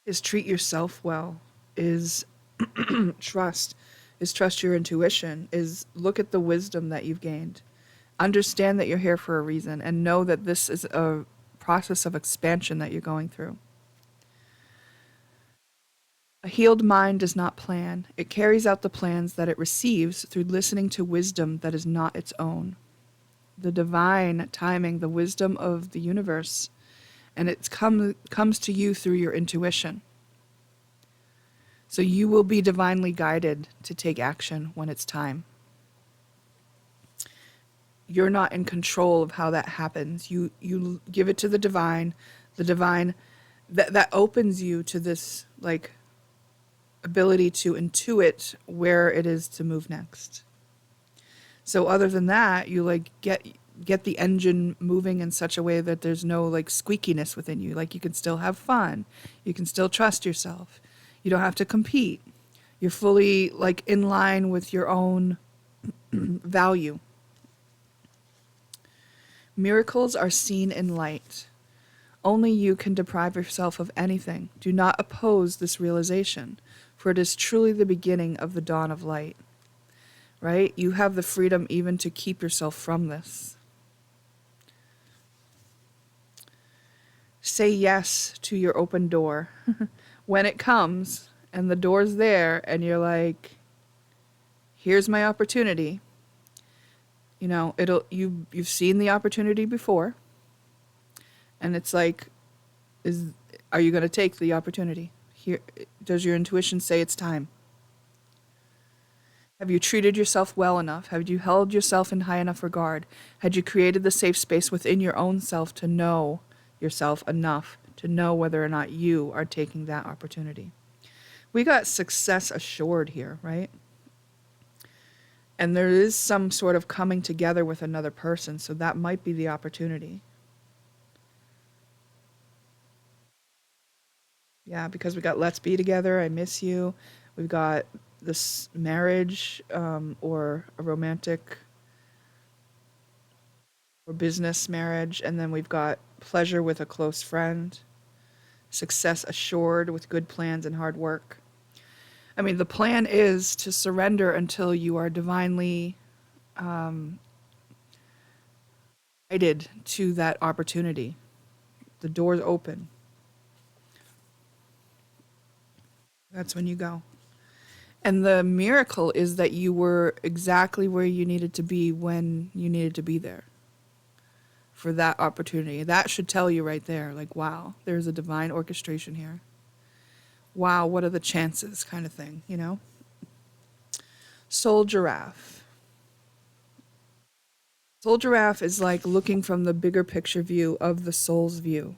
is treat yourself well, is trust, is trust your intuition, is look at the wisdom that you've gained. Understand that you're here for a reason and know that this is a process of expansion that you're going through. A healed mind does not plan. It carries out the plans that it receives through listening to wisdom that is not its own. The divine timing, the wisdom of the universe, and it comes to you through your intuition. So you will be divinely guided to take action when it's time. You're not in control of how that happens. You give it to the divine. The divine that opens you to this like ability to intuit where it is to move next. So other than that, you like get the engine moving in such a way that there's no like squeakiness within you. Like you can still have fun. You can still trust yourself. You don't have to compete. You're fully like in line with your own value. Miracles are seen in light. Only you can deprive yourself of anything. Do not oppose this realization, for it is truly the beginning of the dawn of light. Right? You have the freedom even to keep yourself from this. Say yes to your open door. When it comes and the door's there and you're like, here's my opportunity. You know, you've seen the opportunity before. And it's like, are you going to take the opportunity? Here, does your intuition say it's time? Have you treated yourself well enough? Have you held yourself in high enough regard? Had you created the safe space within your own self to know yourself enough to know whether or not you are taking that opportunity? We got success assured here, right? And there is some sort of coming together with another person, so that might be the opportunity. Yeah, because we got let's be together, I miss you. We've got this marriage or a romantic or business marriage, and then we've got pleasure with a close friend, success assured with good plans and hard work. I mean, the plan is to surrender until you are divinely guided to that opportunity. The door's open. That's when you go. And the miracle is that you were exactly where you needed to be when you needed to be there for that opportunity. That should tell you right there, like, wow, there's a divine orchestration here. Wow, what are the chances kind of thing, you know? Soul giraffe. Soul giraffe is like looking from the bigger picture view of the soul's view.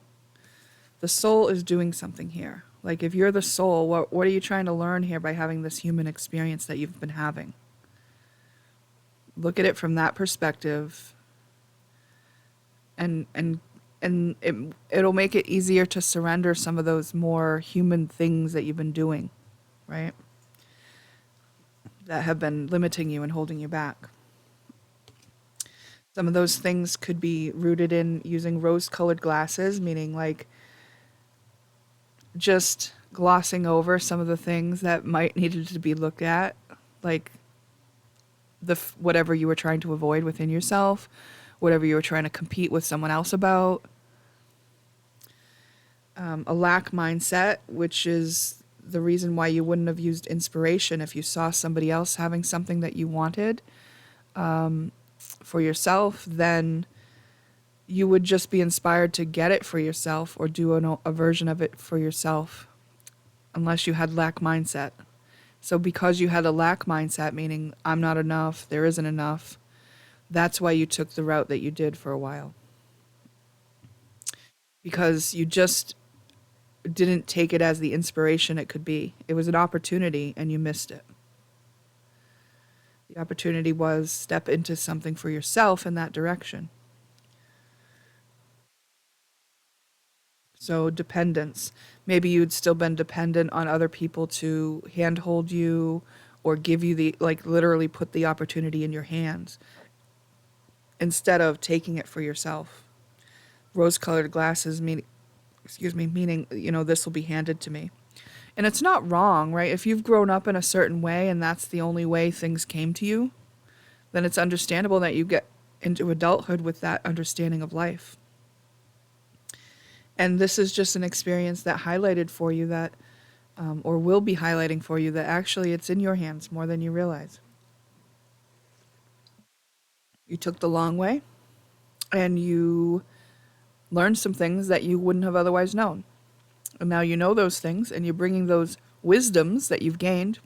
The soul is doing something here. Like if you're the soul, what are you trying to learn here by having this human experience that you've been having? Look at it from that perspective, and it'll make it easier to surrender some of those more human things that you've been doing, right? That have been limiting you and holding you back. Some of those things could be rooted in using rose-colored glasses, meaning like just glossing over some of the things that might needed to be looked at, like whatever you were trying to avoid within yourself, whatever you were trying to compete with someone else about. A lack mindset, which is the reason why you wouldn't have used inspiration if you saw somebody else having something that you wanted for yourself, then you would just be inspired to get it for yourself or do a version of it for yourself unless you had lack mindset. So because you had a lack mindset, meaning I'm not enough, there isn't enough, that's why you took the route that you did for a while. because you just didn't take it as the inspiration it could be. It was an opportunity and you missed it. The opportunity was step into something for yourself in that direction. So dependence. Maybe you'd still been dependent on other people to handhold you or give you the, like, literally put the opportunity in your hands instead of taking it for yourself. Rose-colored glasses meaning, this will be handed to me. And it's not wrong, right? If you've grown up in a certain way and that's the only way things came to you, then it's understandable that you get into adulthood with that understanding of life. And this is just an experience that highlighted for you that, or will be highlighting for you that actually it's in your hands more than you realize. You took the long way and you learned some things that you wouldn't have otherwise known. And now you know those things and you're bringing those wisdoms that you've gained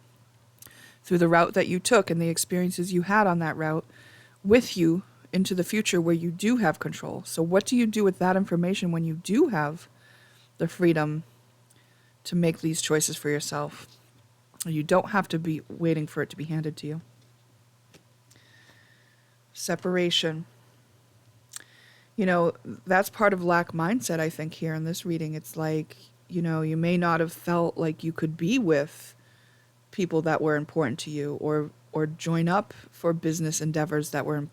through the route that you took and the experiences you had on that route with you into the future where you do have control. So what do you do with that information when you do have the freedom to make these choices for yourself? You don't have to be waiting for it to be handed to you. Separation. That's part of lack mindset, I think, here in this reading. It's like, you may not have felt like you could be with people that were important to you or join up for business endeavors that were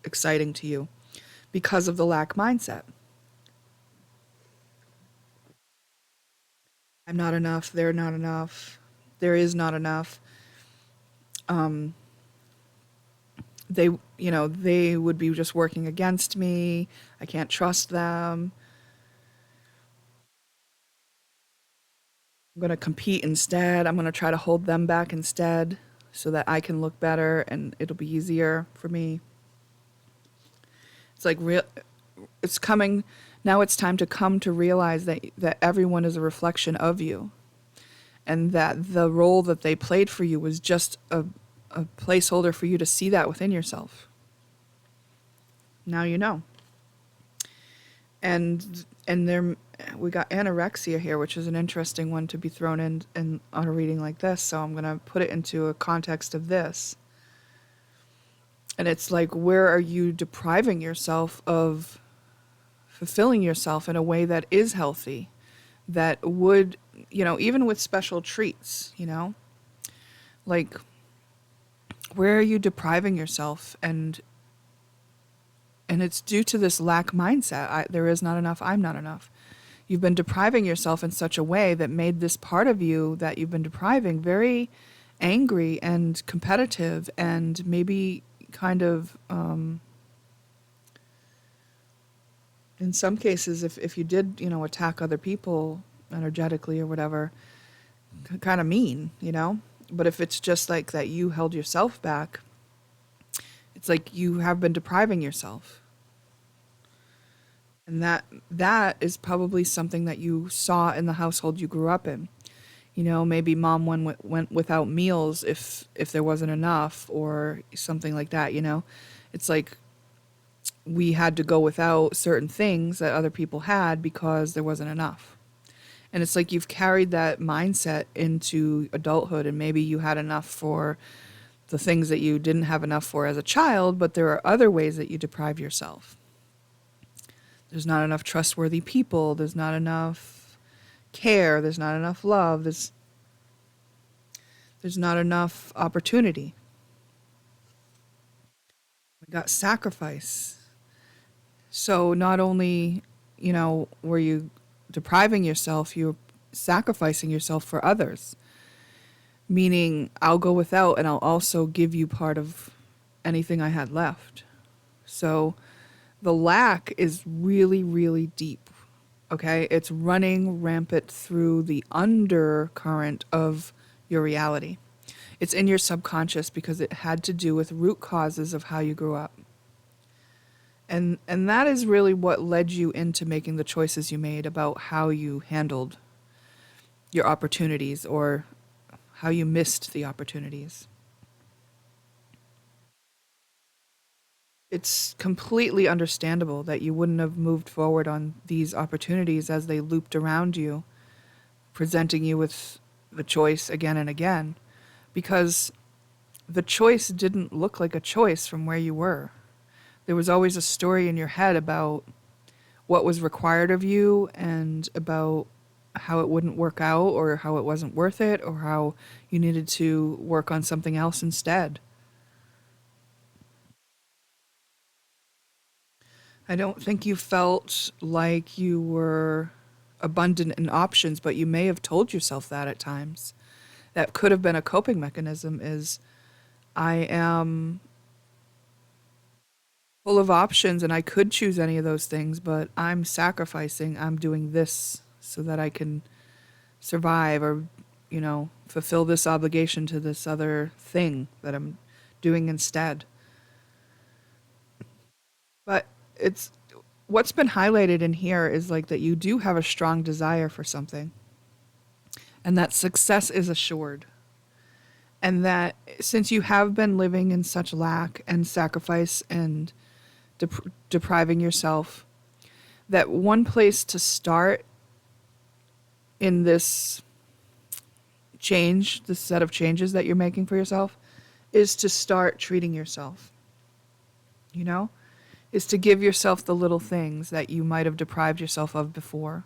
exciting to you because of the lack mindset. I'm not enough, they're not enough, there is not enough. They would be just working against me. I can't trust them. I'm going to compete instead. I'm going to try to hold them back instead so that I can look better and it'll be easier for me. It's like it's coming now. It's time to come to realize that everyone is a reflection of you and that the role that they played for you was just a placeholder for you to see that within yourself. Now you know. And there we got anorexia here, which is an interesting one to be thrown in on a reading like this. So I'm going to put it into a context of this. And it's like, where are you depriving yourself of fulfilling yourself in a way that is healthy, that would, even with special treats, like, where are you depriving yourself? And it's due to this lack mindset. There is not enough, I'm not enough. You've been depriving yourself in such a way that made this part of you that you've been depriving very angry and competitive and maybe kind of, in some cases, if you did, attack other people energetically or whatever, kind of mean, But if it's just like that you held yourself back, it's like you have been depriving yourself. And that is probably something that you saw in the household you grew up in. Maybe mom went without meals if there wasn't enough or something like that, It's like we had to go without certain things that other people had because there wasn't enough. And it's like you've carried that mindset into adulthood and maybe you had enough for the things that you didn't have enough for as a child, but there are other ways that you deprive yourself. There's not enough trustworthy people. There's not enough care. There's not enough love. There's not enough opportunity. We got sacrifice. So not only, were you depriving yourself, you're sacrificing yourself for others. Meaning, I'll go without and I'll also give you part of anything I had left. So the lack is really, really deep. Okay? It's running rampant through the undercurrent of your reality. It's in your subconscious because it had to do with root causes of how you grew up. And that is really what led you into making the choices you made about how you handled your opportunities or how you missed the opportunities. It's completely understandable that you wouldn't have moved forward on these opportunities as they looped around you, presenting you with the choice again and again, because the choice didn't look like a choice from where you were. There was always a story in your head about what was required of you and about how it wouldn't work out or how it wasn't worth it or how you needed to work on something else instead. I don't think you felt like you were abundant in options, but you may have told yourself that at times. That could have been a coping mechanism is I am full of options and I could choose any of those things, but I'm sacrificing, I'm doing this so that I can survive or, fulfill this obligation to this other thing that I'm doing instead. But it's what's been highlighted in here is like that you do have a strong desire for something and that success is assured. And that since you have been living in such lack and sacrifice and depriving yourself, that one place to start in this change, this set of changes that you're making for yourself, is to start treating yourself, you know? Is to give yourself the little things that you might have deprived yourself of before.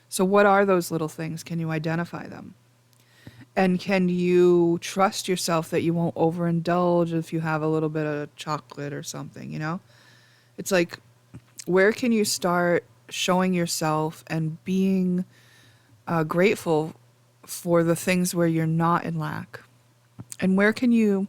So, what are those little things? Can you identify them? And can you trust yourself that you won't overindulge if you have a little bit of chocolate or something, It's like, where can you start showing yourself and being grateful for the things where you're not in lack? And where can you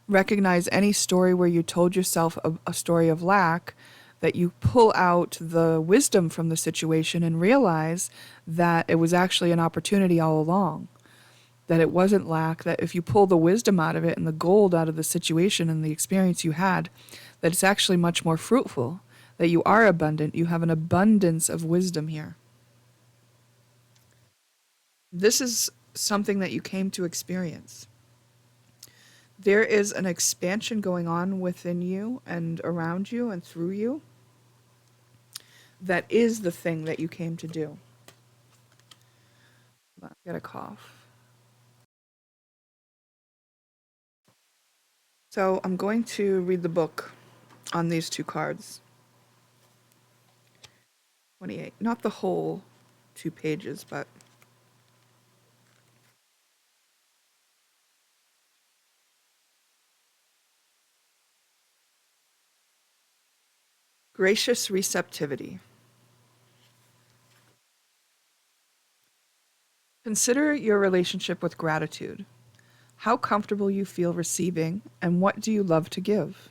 recognize any story where you told yourself a story of lack, that you pull out the wisdom from the situation and realize that it was actually an opportunity all along, that it wasn't lack, that if you pull the wisdom out of it and the gold out of the situation and the experience you had, that it's actually much more fruitful, that you are abundant, you have an abundance of wisdom here. This is something that you came to experience. There is an expansion going on within you and around you and through you that is the thing that you came to do. I got a cough. So I'm going to read the book on these two cards. 28. Not the whole 2 pages, but gracious receptivity. Consider your relationship with gratitude. How comfortable you feel receiving, and what do you love to give?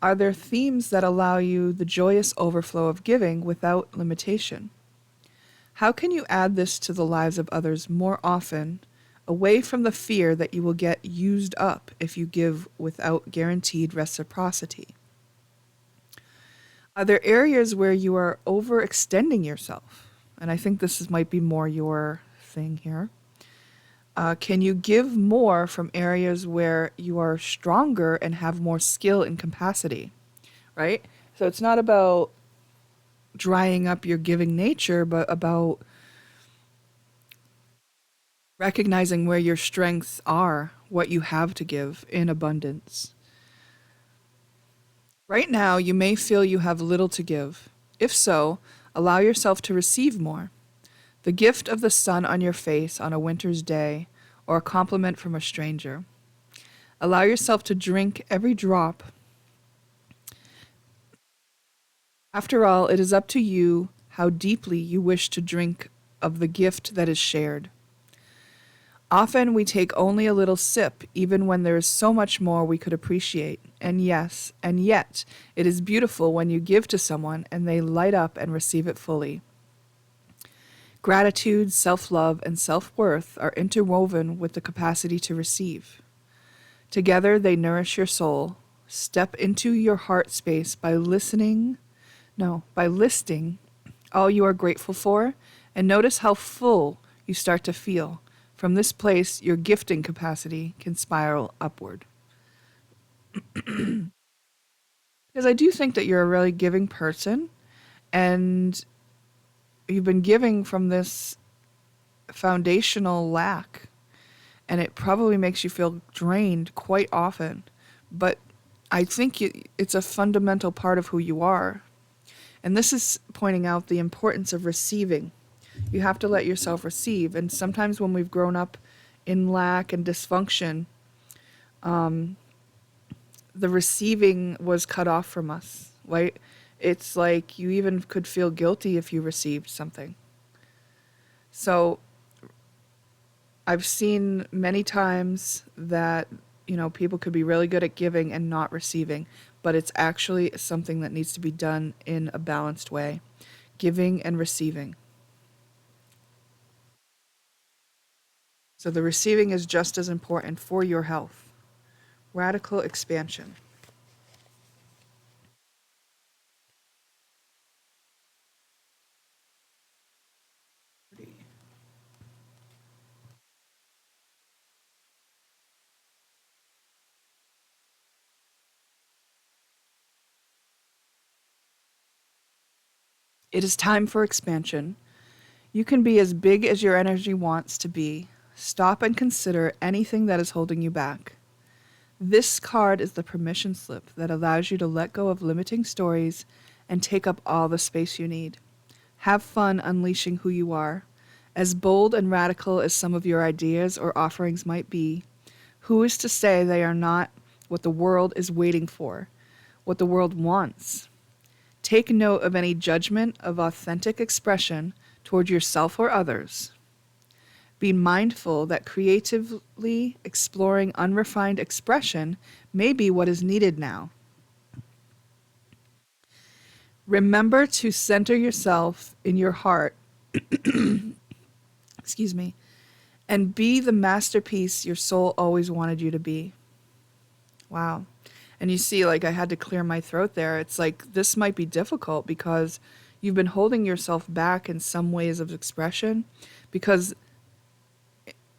Are there themes that allow you the joyous overflow of giving without limitation? How can you add this to the lives of others more often, away from the fear that you will get used up if you give without guaranteed reciprocity? Are there areas where you are overextending yourself? And I think might be more your thing here. Can you give more from areas where you are stronger and have more skill and capacity, right? So it's not about drying up your giving nature, but about recognizing where your strengths are, what you have to give in abundance. Right now, you may feel you have little to give. If so, allow yourself to receive more. The gift of the sun on your face on a winter's day, or a compliment from a stranger. Allow yourself to drink every drop. After all, it is up to you how deeply you wish to drink of the gift that is shared. Often we take only a little sip, even when there is so much more we could appreciate. And yes, and yet, it is beautiful when you give to someone and they light up and receive it fully. Gratitude, self-love, and self-worth are interwoven with the capacity to receive. Together they nourish your soul. Step into your heart space by listing all you are grateful for, and notice how full you start to feel. From this place, your gifting capacity can spiral upward. Because I do think that you're a really giving person, and you've been giving from this foundational lack, and it probably makes you feel drained quite often. But I think it's a fundamental part of who you are. And this is pointing out the importance of receiving. You have to let yourself receive. And sometimes when we've grown up in lack and dysfunction, the receiving was cut off from us, right? It's like you even could feel guilty if you received something. So I've seen many times that, people could be really good at giving and not receiving, but it's actually something that needs to be done in a balanced way. Giving and receiving. So the receiving is just as important for your health. Radical expansion. It is time for expansion. You can be as big as your energy wants to be. Stop and consider anything that is holding you back. This card is the permission slip that allows you to let go of limiting stories and take up all the space you need. Have fun unleashing who you are. As bold and radical as some of your ideas or offerings might be, who is to say they are not what the world is waiting for, what the world wants? Take note of any judgment of authentic expression toward yourself or others. Be mindful that creatively exploring unrefined expression may be what is needed now. Remember to center yourself in your heart, excuse me, and be the masterpiece your soul always wanted you to be. Wow. And you see, like, I had to clear my throat there. It's like this might be difficult because you've been holding yourself back in some ways of expression because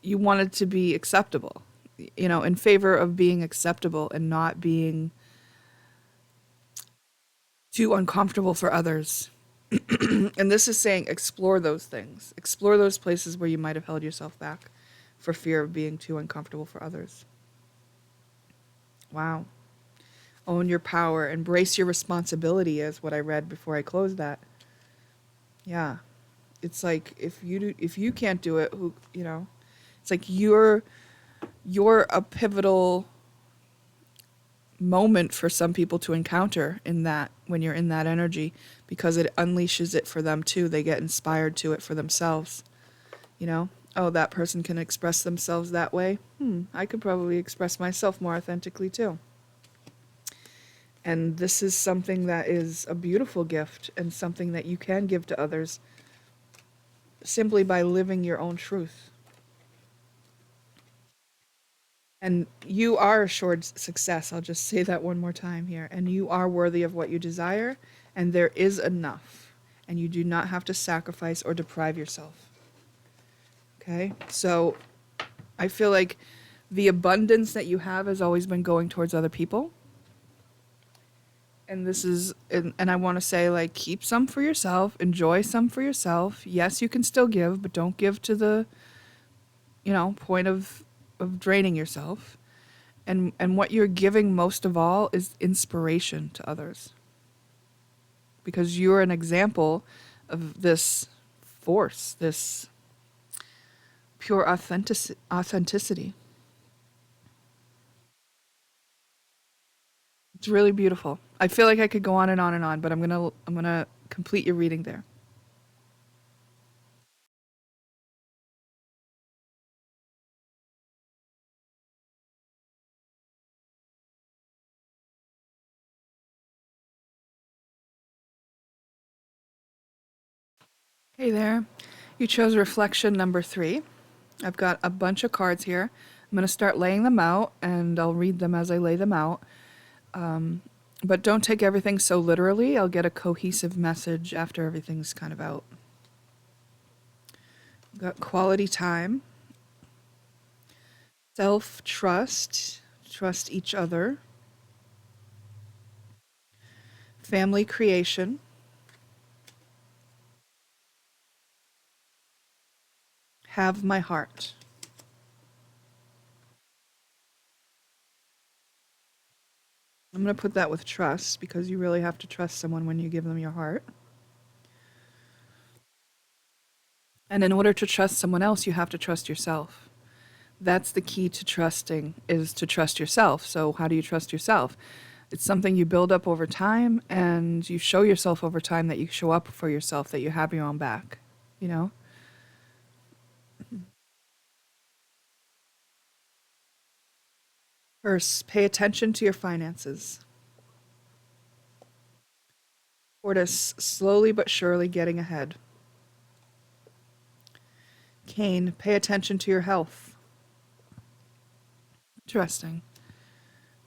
you wanted to be acceptable, in favor of being acceptable and not being too uncomfortable for others. And this is saying explore those things, explore those places where you might have held yourself back for fear of being too uncomfortable for others. Wow. Own your power, embrace your responsibility is what I read before I closed that. Yeah. It's like if you can't do it, it's like you're a pivotal moment for some people to encounter in that when you're in that energy because it unleashes it for them too. They get inspired to it for themselves. Oh, that person can express themselves that way. I could probably express myself more authentically too. And this is something that is a beautiful gift and something that you can give to others simply by living your own truth. And you are assured success. I'll just say that one more time here. And you are worthy of what you desire, and there is enough. And you do not have to sacrifice or deprive yourself. Okay? So I feel like the abundance that you have has always been going towards other people. And this is, and I want to say, like, keep some for yourself, enjoy some for yourself. Yes, you can still give, but don't give to the, point of draining yourself. And what you're giving most of all is inspiration to others. Because you're an example of this force, this pure authenticity. It's really beautiful. I feel like I could go on and on and on, but I'm gonna complete your reading there. Hey there. You chose reflection number 3. I've got a bunch of cards here. I'm going to start laying them out, and I'll read them as I lay them out. But don't take everything so literally. I'll get a cohesive message after everything's kind of out. We've got quality time, self-trust, trust each other, Family creation. Have my heart. I'm going to put that with trust because you really have to trust someone when you give them your heart. And in order to trust someone else, you have to trust yourself. That's the key to trusting, is to trust yourself. So how do you trust yourself? It's something you build up over time, and you show yourself over time that you show up for yourself, that you have your own back, you know? First, pay attention to your finances. Tortoise, slowly but surely getting ahead. Cain, pay attention to your health. Interesting.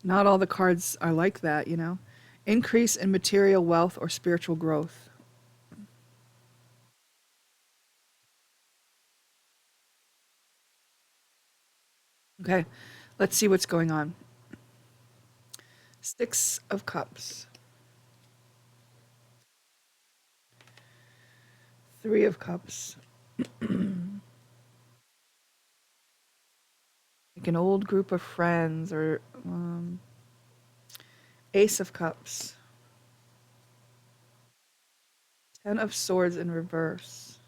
Not all the cards are like that, you know? Increase in material wealth or spiritual growth. Okay, let's see what's going on. 6 of Cups. 3 of Cups. Like an old group of friends, or Ace of Cups. 10 of Swords in reverse.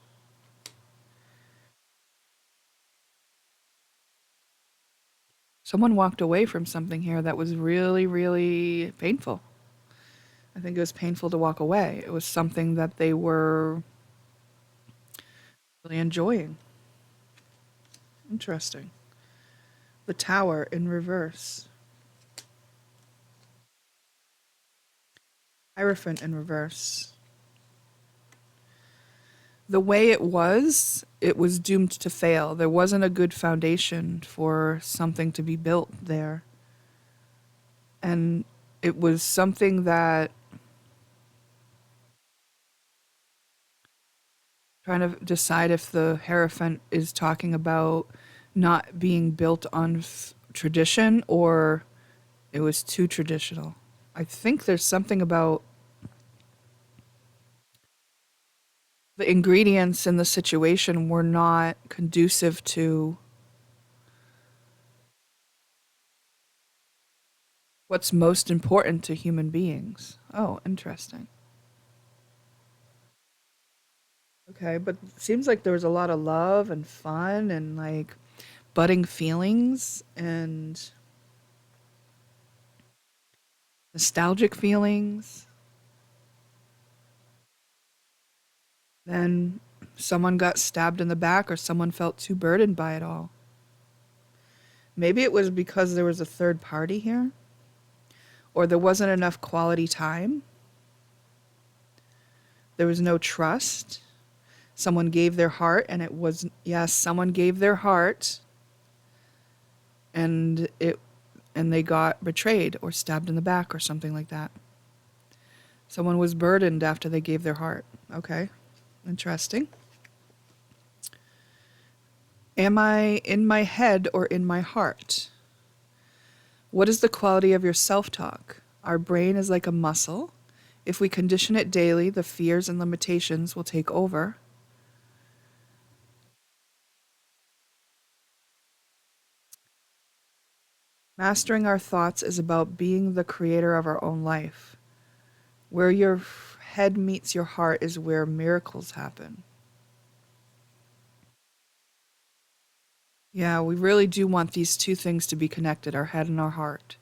Someone walked away from something here that was really, really painful. I think it was painful to walk away. It was something that they were really enjoying. Interesting. The Tower in reverse. Hierophant in reverse. The way it was doomed to fail. There wasn't a good foundation for something to be built there. And it was something that, trying to decide if the Hierophant is talking about not being built on tradition, or it was too traditional. I think there's something about the ingredients in the situation were not conducive to what's most important to human beings. Oh, interesting. Okay, but it seems like there was a lot of love and fun and like budding feelings and nostalgic feelings. Then someone got stabbed in the back, or someone felt too burdened by it all. Maybe it was because there was a third party here, or there wasn't enough quality time. There was no trust. Someone gave their heart, and it was, yes, someone gave their heart, and they got betrayed or stabbed in the back or something like that. Someone was burdened after they gave their heart. Okay, interesting. Am I in my head or in my heart? What is the quality of your self-talk? Our brain is like a muscle. If we condition it daily, the fears and limitations will take over. Mastering our thoughts is about being the creator of our own life. Where your head meets your heart is where miracles happen. Yeah, we really do want these two things to be connected, our head and our heart.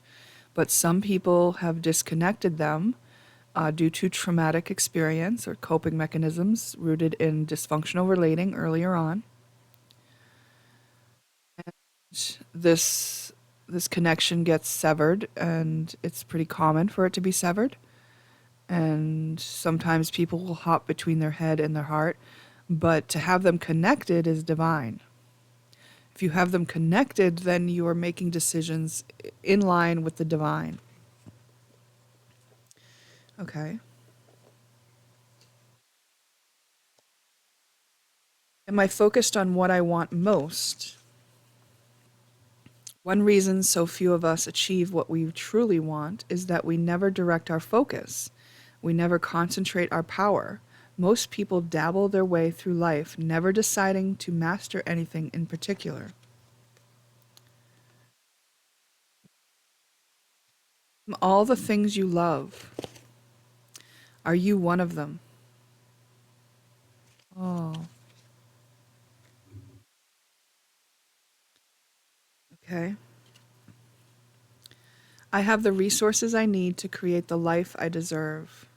But some people have disconnected them due to traumatic experience or coping mechanisms rooted in dysfunctional relating earlier on. And this connection gets severed, and it's pretty common for it to be severed. And sometimes people will hop between their head and their heart, but to have them connected is divine. If you have them connected, then you are making decisions in line with the divine. Okay. Am I focused on what I want most? One reason so few of us achieve what we truly want is that we never direct our focus. We never concentrate our power. Most people dabble their way through life, never deciding to master anything in particular. All the things you love, are you one of them? Oh, okay. I have the resources I need to create the life I deserve.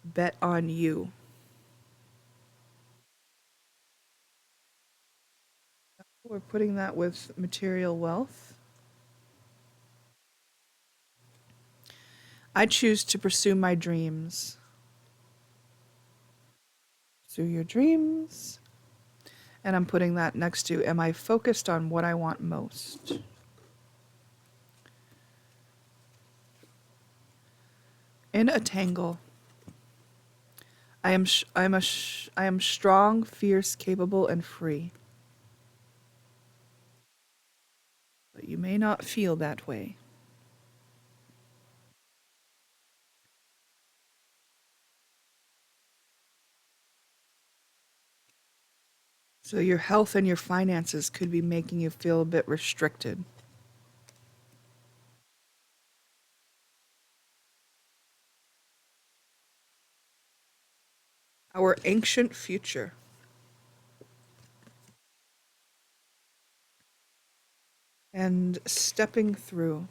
Bet on you. We're putting that with material wealth. I choose to pursue my dreams. Pursue your dreams. And I'm putting that next to, am I focused on what I want most? In a tangle. I am strong, fierce, capable, and free. But you may not feel that way. So your health and your finances could be making you feel a bit restricted. Our ancient future. And stepping through.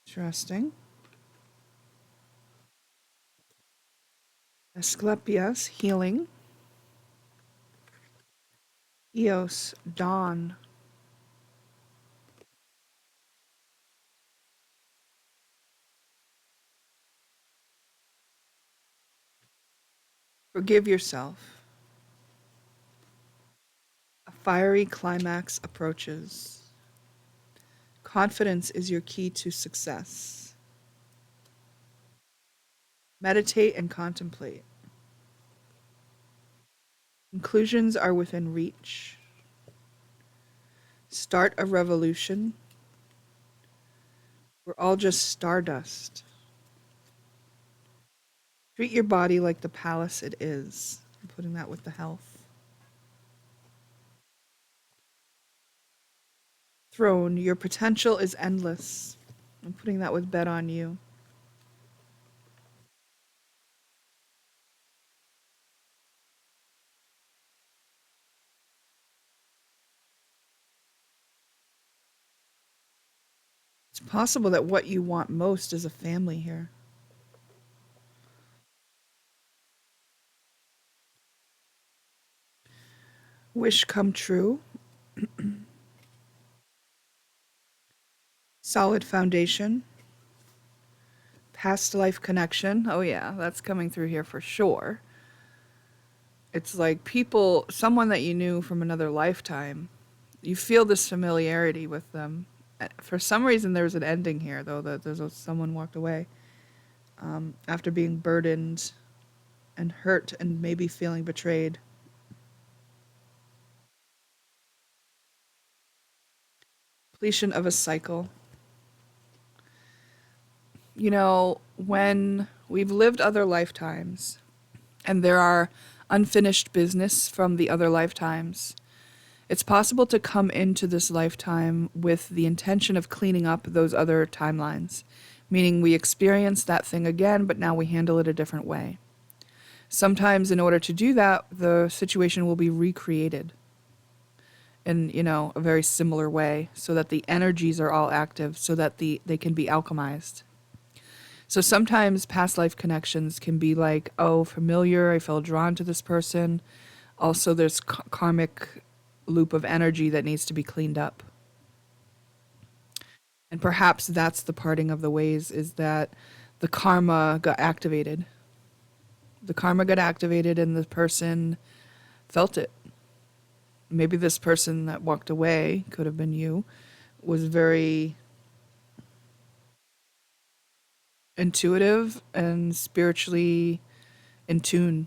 Interesting. Asclepius, healing. Eos, dawn. Forgive yourself. A fiery climax approaches. Confidence is your key to success. Meditate and contemplate. Conclusions are within reach. Start a revolution. We're all just stardust. Treat your body like the palace it is. I'm putting that with the health. Throne, your potential is endless. I'm putting that with bet on you. It's possible that what you want most is a family here. Wish come true. Solid foundation. Past life connection. Oh, yeah, that's coming through here for sure. It's like people, someone that you knew from another lifetime, you feel this familiarity with them. For some reason, there's an ending here, though, that someone walked away after being burdened and hurt and maybe feeling betrayed. Completion of a cycle. You know, when we've lived other lifetimes and there are unfinished business from the other lifetimes, it's possible to come into this lifetime with the intention of cleaning up those other timelines, meaning we experience that thing again, but now we handle it a different way. Sometimes, in order to do that, the situation will be recreated in, a very similar way so that the energies are all active so that they can be alchemized. So sometimes past life connections can be like, oh, familiar, I felt drawn to this person. Also, there's karmic loop of energy that needs to be cleaned up. And perhaps that's the parting of the ways, is that the karma got activated. The karma got activated and the person felt it. Maybe this person that walked away, could have been you, was very intuitive and spiritually in tune.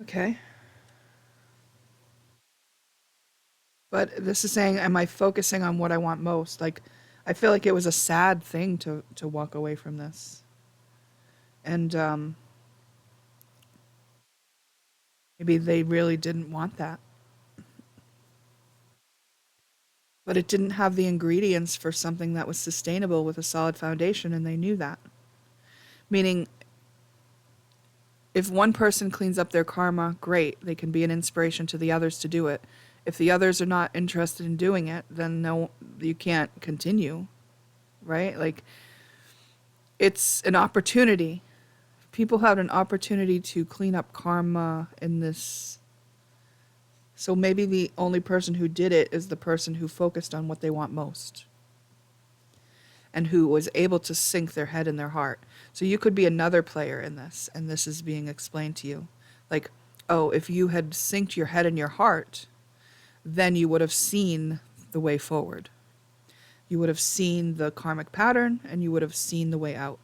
Okay. But this is saying, am I focusing on what I want most? Like, I feel like it was a sad thing to walk away from this. And maybe they really didn't want that. But it didn't have the ingredients for something that was sustainable with a solid foundation, and they knew that. Meaning, if one person cleans up their karma, great, they can be an inspiration to the others to do it. If the others are not interested in doing it, then no, you can't continue, right? Like, it's an opportunity. People had an opportunity to clean up karma in this. So maybe the only person who did it is the person who focused on what they want most and who was able to sink their head in their heart. So you could be another player in this, and this is being explained to you. Like, oh, if you had synced your head in your heart, then you would have seen the way forward. You would have seen the karmic pattern, and you would have seen the way out.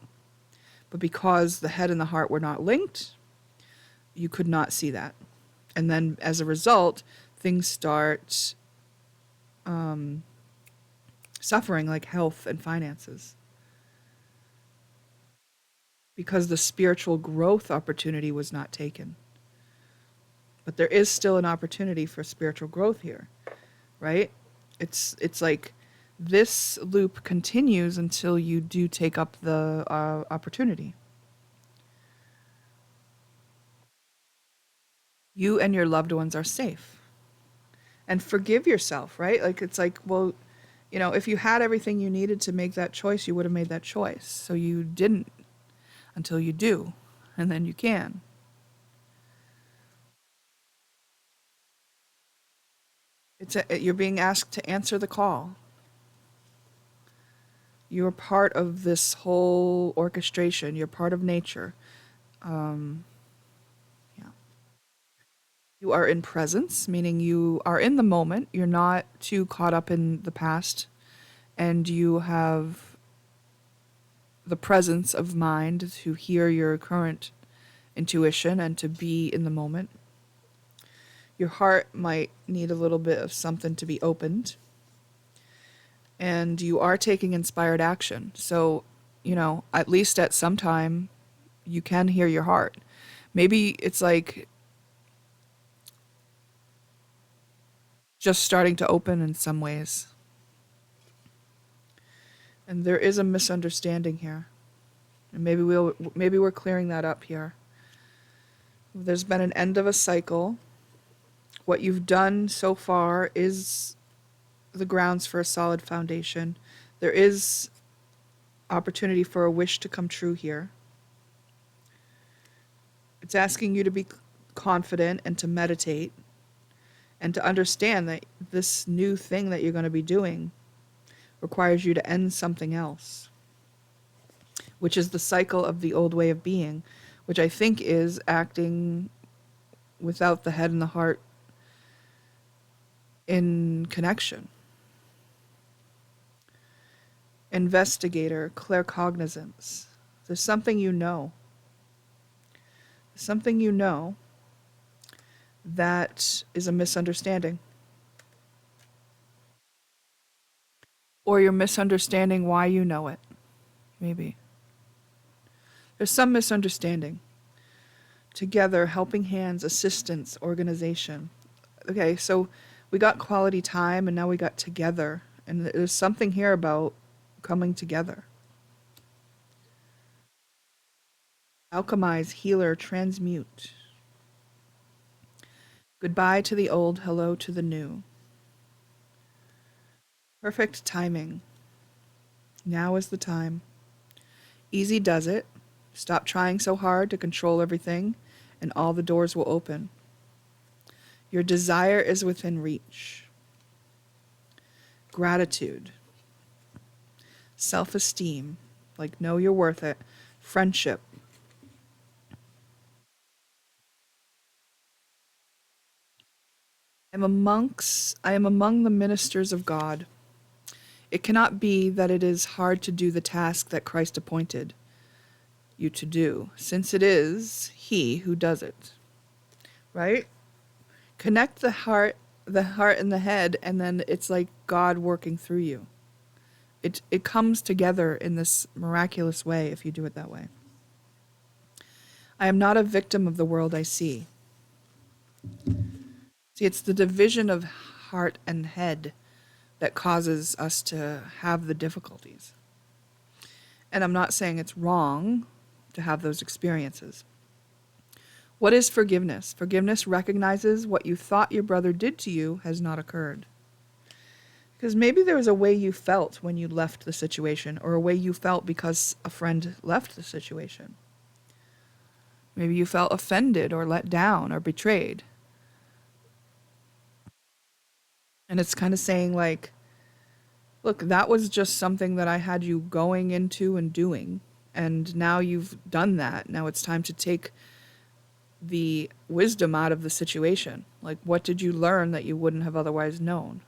But because the head and the heart were not linked, you could not see that. And then as a result, things start suffering, like health and finances, because the spiritual growth opportunity was not taken. But there is still an opportunity for spiritual growth here, right? It's like this loop continues until you do take up the opportunity. You and your loved ones are safe. And forgive yourself, right? Like, it's like, well, you know, if you had everything you needed to make that choice, you would have made that choice. So you didn't until you do, and then you can. You're being asked to answer the call. You're part of this whole orchestration. You're part of nature. Yeah. You are in presence, meaning you are in the moment. You're not too caught up in the past, and you have the presence of mind to hear your current intuition and to be in the moment. Your heart might need a little bit of something to be opened. And you are taking inspired action. So, you know, at least at some time, you can hear your heart. Maybe it's like just starting to open in some ways. And there is a misunderstanding here. And maybe we're clearing that up here. There's been an end of a cycle. What you've done so far is the grounds for a solid foundation. There is opportunity for a wish to come true here. It's asking you to be confident and to meditate and to understand that this new thing that you're going to be doing requires you to end something else, which is the cycle of the old way of being, which I think is acting without the head and the heart in connection. Investigator, claircognizance. There's something you know. Something you know that is a misunderstanding. Or you're misunderstanding why you know it. Maybe. There's some misunderstanding. Together, helping hands, assistance, organization. Okay, so we got quality time and now we got together. And there's something here about coming together. Alchemize, healer, transmute. Goodbye to the old, hello to the new. Perfect timing. Now is the time. Easy does it. Stop trying so hard to control everything, and all the doors will open. Your desire is within reach. Gratitude. Self-esteem, like know you're worth it. Friendship. I am among the ministers of God. It cannot be that it is hard to do the task that Christ appointed you to do, since it is He who does it. Right? Connect the heart the heart and the head, and then it's like God working through you. It comes together in this miraculous way if you do it that way. I am not a victim of the world I see. See, it's the division of heart and head that causes us to have the difficulties. And I'm not saying it's wrong to have those experiences. What is forgiveness? Forgiveness recognizes what you thought your brother did to you has not occurred. Because maybe there was a way you felt when you left the situation, or a way you felt because a friend left the situation. Maybe you felt offended or let down or betrayed. And it's kind of saying, like, look, that was just something that I had you going into and doing. And now you've done that. Now it's time to take the wisdom out of the situation. Like, what did you learn that you wouldn't have otherwise known?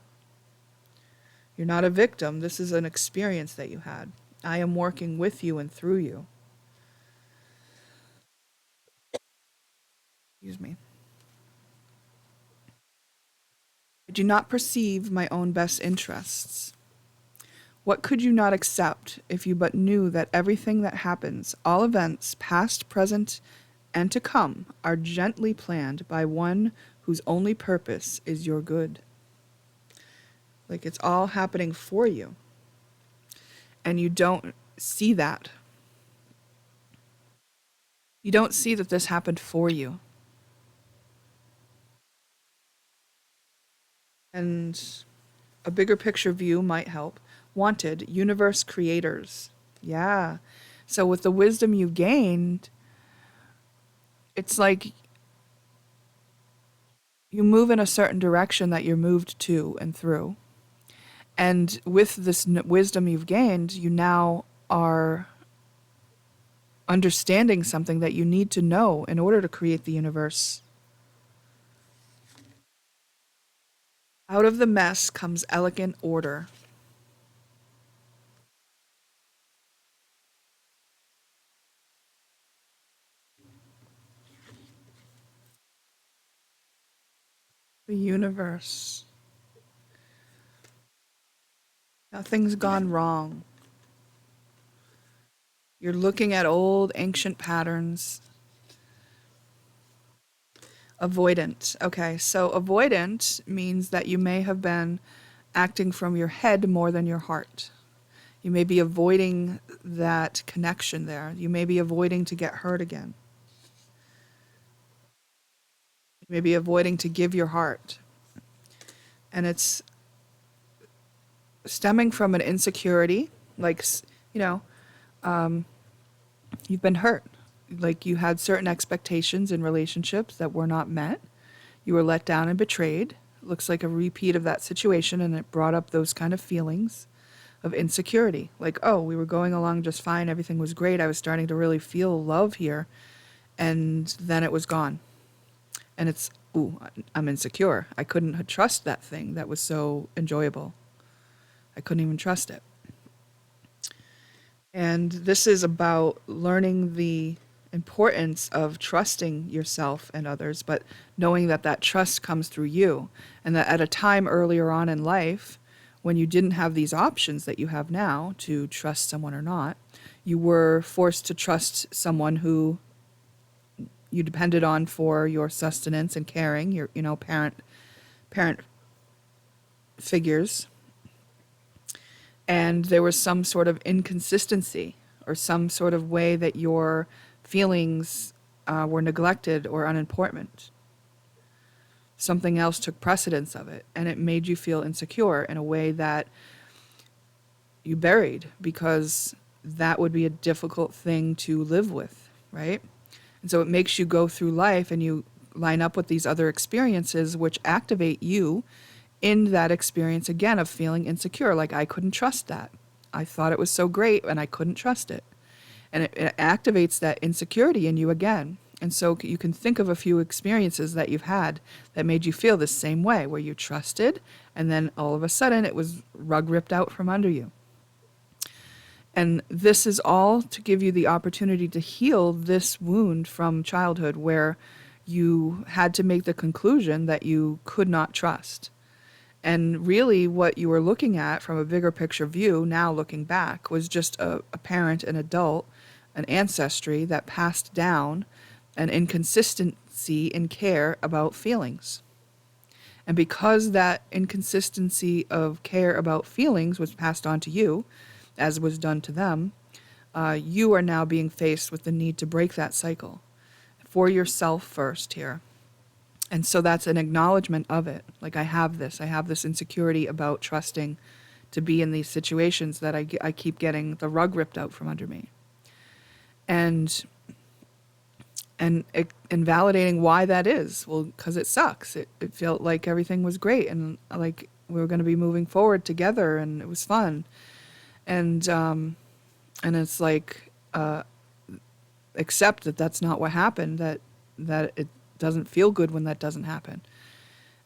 You're not a victim. This is an experience that you had. I am working with you and through you. Excuse me. I do not perceive my own best interests. What could you not accept if you but knew that everything that happens, all events, past, present, and to come, are gently planned by one whose only purpose is your good? Like, it's all happening for you. And you don't see that. You don't see that this happened for you. And a bigger picture view might help. Wanted, universe creators. Yeah. So with the wisdom you gained, it's like you move in a certain direction that you're moved to and through. And with this wisdom you've gained, you now are understanding something that you need to know in order to create the universe. Out of the mess comes elegant order. The universe. Nothing's gone wrong. You're looking at old ancient patterns. Avoidant. Okay, so avoidant means that you may have been acting from your head more than your heart. You may be avoiding that connection there. You may be avoiding to get hurt again. You may be avoiding to give your heart. And it's stemming from an insecurity, like, you know, you've been hurt. Like, you had certain expectations in relationships that were not met. You were let down and betrayed. It looks like a repeat of that situation, and it brought up those kind of feelings of insecurity. Like, oh, we were going along just fine. Everything was great. I was starting to really feel love here. And then it was gone. And it's, ooh, I'm insecure. I couldn't trust that thing that was so enjoyable. I couldn't even trust it. And this is about learning the importance of trusting yourself and others, but knowing that that trust comes through you. And that at a time earlier on in life, when you didn't have these options that you have now to trust someone or not, you were forced to trust someone who you depended on for your sustenance and caring, your, parent figures. And there was some sort of inconsistency or some sort of way that your feelings were neglected or unimportant. Something else took precedence of it, and it made you feel insecure in a way that you buried, because that would be a difficult thing to live with, right? And so it makes you go through life and you line up with these other experiences which activate you in that experience again of feeling insecure. Like, I couldn't trust that. I thought it was so great and I couldn't trust it. And it activates that insecurity in you again. And so you can think of a few experiences that you've had that made you feel the same way, where you trusted and then all of a sudden it was rug ripped out from under you. And this is all to give you the opportunity to heal this wound from childhood, where you had to make the conclusion that you could not trust. And really, what you were looking at from a bigger picture view, now looking back, was just a parent, an adult, an ancestry that passed down an inconsistency in care about feelings. And because that inconsistency of care about feelings was passed on to you, as was done to them, you are now being faced with the need to break that cycle for yourself first here. And so that's an acknowledgement of it. Like, I have this insecurity about trusting to be in these situations that I keep getting the rug ripped out from under me. And validating why that is. Well, because it sucks. It felt like everything was great and like we were going to be moving forward together and it was fun. And it's like, accept that that's not what happened, that it doesn't feel good when that doesn't happen.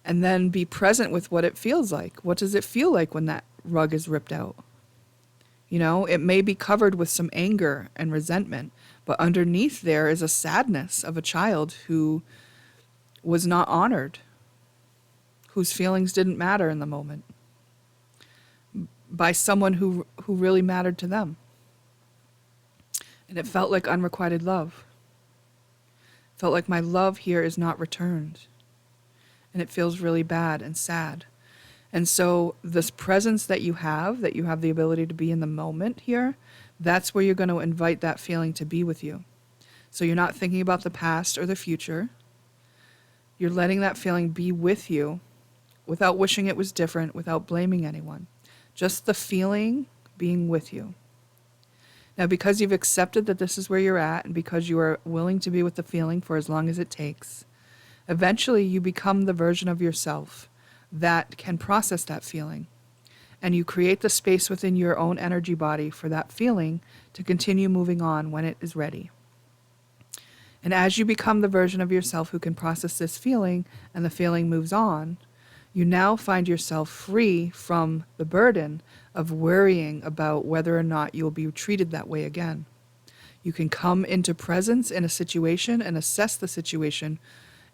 And then be present with what it feels like. What does it feel like when that rug is ripped out? You know, it may be covered with some anger and resentment, but underneath there is a sadness of a child who was not honored, whose feelings didn't matter in the moment, by someone who really mattered to them. And it felt like unrequited love. It felt like my love here is not returned. And it feels really bad and sad. And so this presence that you have the ability to be in the moment here, that's where you're going to invite that feeling to be with you. So you're not thinking about the past or the future. You're letting that feeling be with you without wishing it was different, without blaming anyone. Just the feeling being with you. Now, because you've accepted that this is where you're at, and because you are willing to be with the feeling for as long as it takes, eventually you become the version of yourself that can process that feeling. And you create the space within your own energy body for that feeling to continue moving on when it is ready. And as you become the version of yourself who can process this feeling and the feeling moves on, you now find yourself free from the burden of worrying about whether or not you will be treated that way again. You can come into presence in a situation and assess the situation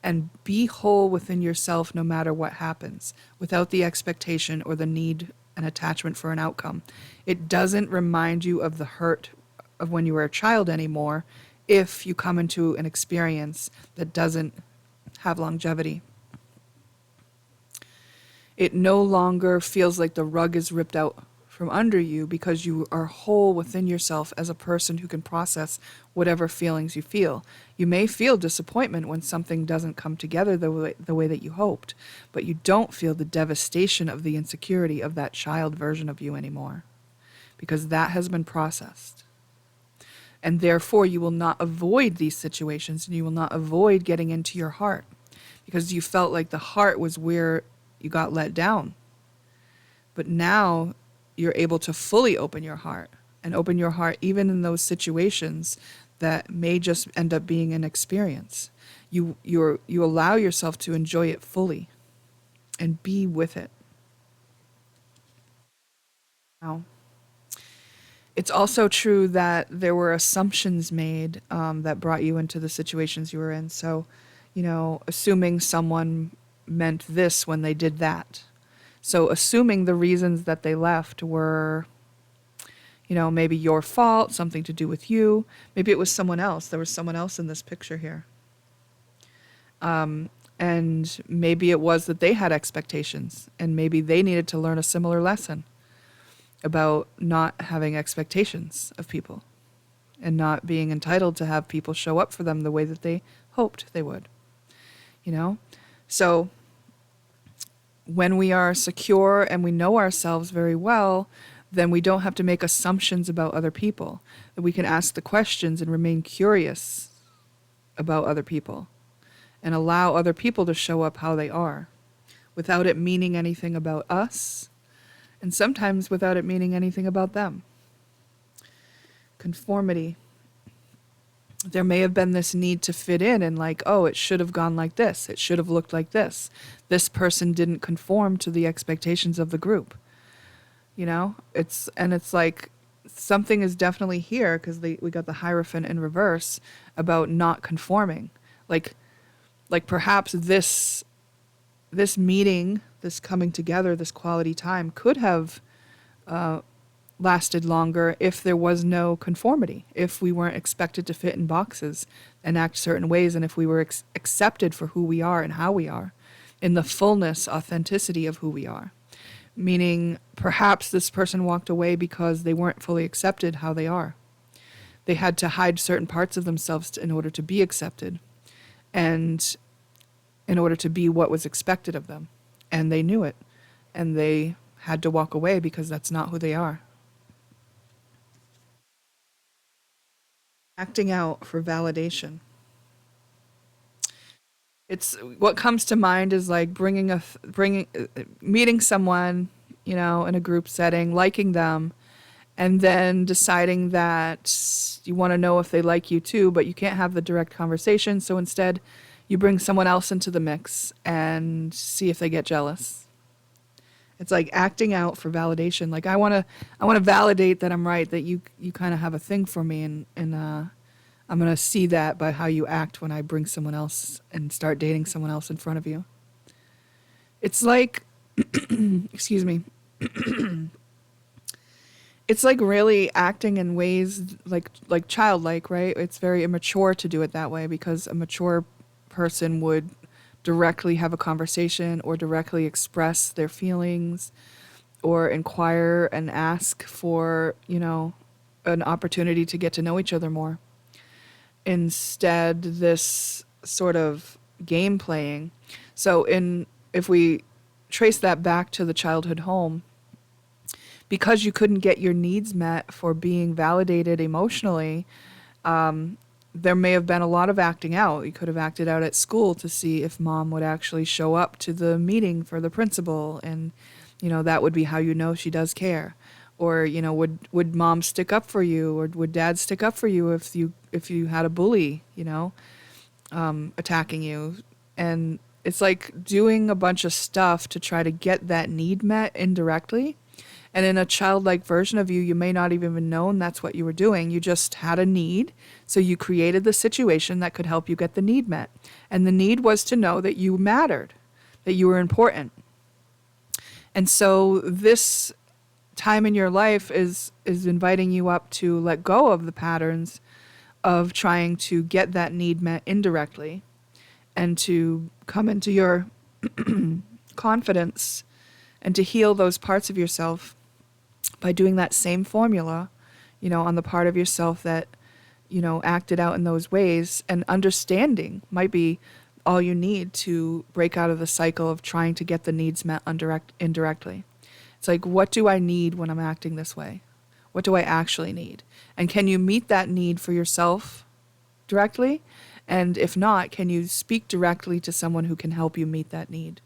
and be whole within yourself no matter what happens, without the expectation or the need and attachment for an outcome. It doesn't remind you of the hurt of when you were a child anymore if you come into an experience that doesn't have longevity. It no longer feels like the rug is ripped out from under you because you are whole within yourself as a person who can process whatever feelings you feel. You may feel disappointment when something doesn't come together the way that you hoped, but you don't feel the devastation of the insecurity of that child version of you anymore, because that has been processed. And therefore, you will not avoid these situations, and you will not avoid getting into your heart, because you felt like the heart was where you got let down. But now you're able to fully open your heart, and open your heart even in those situations that may just end up being an experience. You allow yourself to enjoy it fully and be with it. Now, it's also true that there were assumptions made that brought you into the situations you were in. So, assuming someone meant this when they did that. So assuming the reasons that they left were, maybe your fault, something to do with you. Maybe it was someone else. There was someone else in this picture here. And maybe it was that they had expectations, and maybe they needed to learn a similar lesson about not having expectations of people and not being entitled to have people show up for them the way that they hoped they would. So when we are secure and we know ourselves very well, then we don't have to make assumptions about other people. That we can ask the questions and remain curious about other people and allow other people to show up how they are without it meaning anything about us, and sometimes without it meaning anything about them. Conformity. There may have been this need to fit in and it should have gone like this. It should have looked like this. This person didn't conform to the expectations of the group. It's like something is definitely here because we got the Hierophant in reverse about not conforming. Like Like perhaps this meeting, this coming together, this quality time could have lasted longer if there was no conformity, if we weren't expected to fit in boxes and act certain ways, and if we were accepted for who we are and how we are, in the fullness, authenticity of who we are. Meaning, perhaps this person walked away because they weren't fully accepted how they are. They had to hide certain parts of themselves in order to be accepted and in order to be what was expected of them. And they knew it. And they had to walk away because that's not who they are. Acting out for validation. It's what comes to mind is like meeting someone, you know, in a group setting, liking them, and then deciding that you want to know if they like you too, but you can't have the direct conversation. So instead, you bring someone else into the mix and see if they get jealous. It's like acting out for validation. Like I want to validate that I'm right, that you kind of have a thing for me, and I'm going to see that by how you act when I bring someone else and start dating someone else in front of you. It's like, excuse me. It's like really acting in ways like childlike, right? It's very immature to do it that way because a mature person would directly have a conversation or directly express their feelings or inquire and ask for, you know, an opportunity to get to know each other more. Instead, this sort of game playing. So if we trace that back to the childhood home, because you couldn't get your needs met for being validated emotionally, there may have been a lot of acting out. You could have acted out at school to see if mom would actually show up to the meeting for the principal, and you know that would be how you know she does care. Or you know, would mom stick up for you, or would dad stick up for you if you had a bully, you know, attacking you? And it's like doing a bunch of stuff to try to get that need met indirectly. And in a childlike version of you, you may not even have known that's what you were doing. You just had a need, so you created the situation that could help you get the need met. And the need was to know that you mattered, that you were important. And so this time in your life is inviting you up to let go of the patterns of trying to get that need met indirectly and to come into your confidence and to heal those parts of yourself by doing that same formula, you know, on the part of yourself that, you know, acted out in those ways. And understanding might be all you need to break out of the cycle of trying to get the needs met indirectly. It's like, what do I need when I'm acting this way? What do I actually need? And can you meet that need for yourself directly? And if not, can you speak directly to someone who can help you meet that need?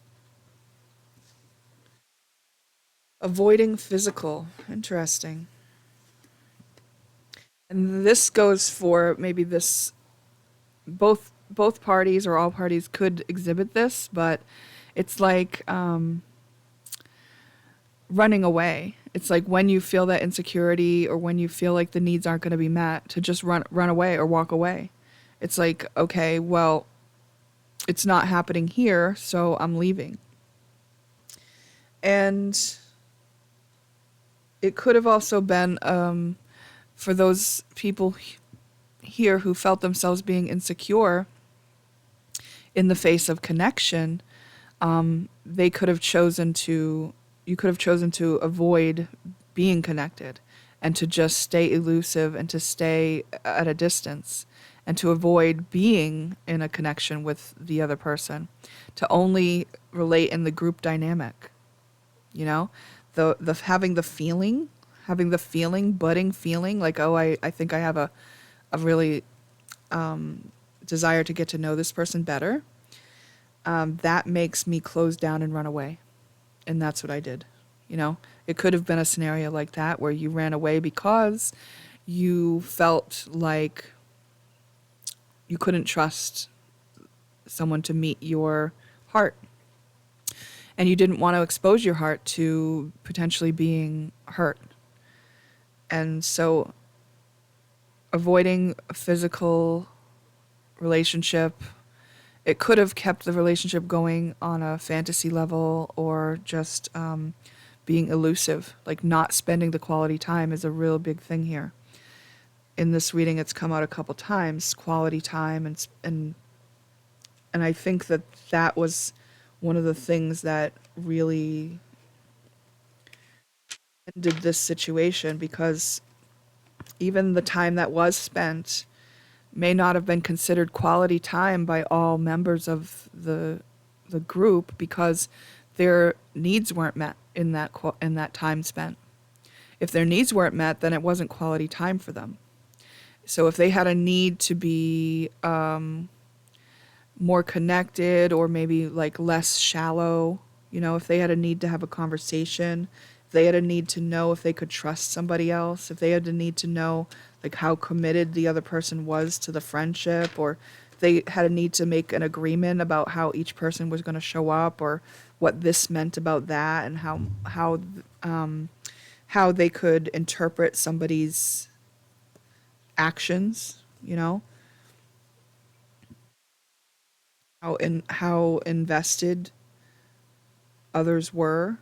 Avoiding physical. Interesting. And this goes for maybe this, both parties or all parties could exhibit this, but it's like running away. It's like when you feel that insecurity or when you feel like the needs aren't going to be met, to just run away or walk away. It's like, okay, well, it's not happening here, so I'm leaving. And it could have also been for those people here who felt themselves being insecure in the face of connection. You could have chosen to avoid being connected and to just stay elusive and to stay at a distance and to avoid being in a connection with the other person, to only relate in the group dynamic, you know, the having the feeling, budding feeling like, oh, I think I have a really desire to get to know this person better. That makes me close down and run away. And that's what I did. You know, it could have been a scenario like that where you ran away because you felt like you couldn't trust someone to meet your heart. And you didn't want to expose your heart to potentially being hurt. And so avoiding a physical relationship It could have kept the relationship going on a fantasy level or just being elusive. Like not spending the quality time is a real big thing here. In this reading, it's come out a couple times, quality time, and I think that that was one of the things that really ended this situation, because even the time that was spent may not have been considered quality time by all members of the group, because their needs weren't met in that time spent. If their needs weren't met, then it wasn't quality time for them. So if they had a need to be more connected, or maybe like less shallow, if they had a need to have a conversation, if they had a need to know if they could trust somebody else, if they had a need to know like how committed the other person was to the friendship, or they had a need to make an agreement about how each person was going to show up, or what this meant about that, and how they could interpret somebody's actions, how invested others were,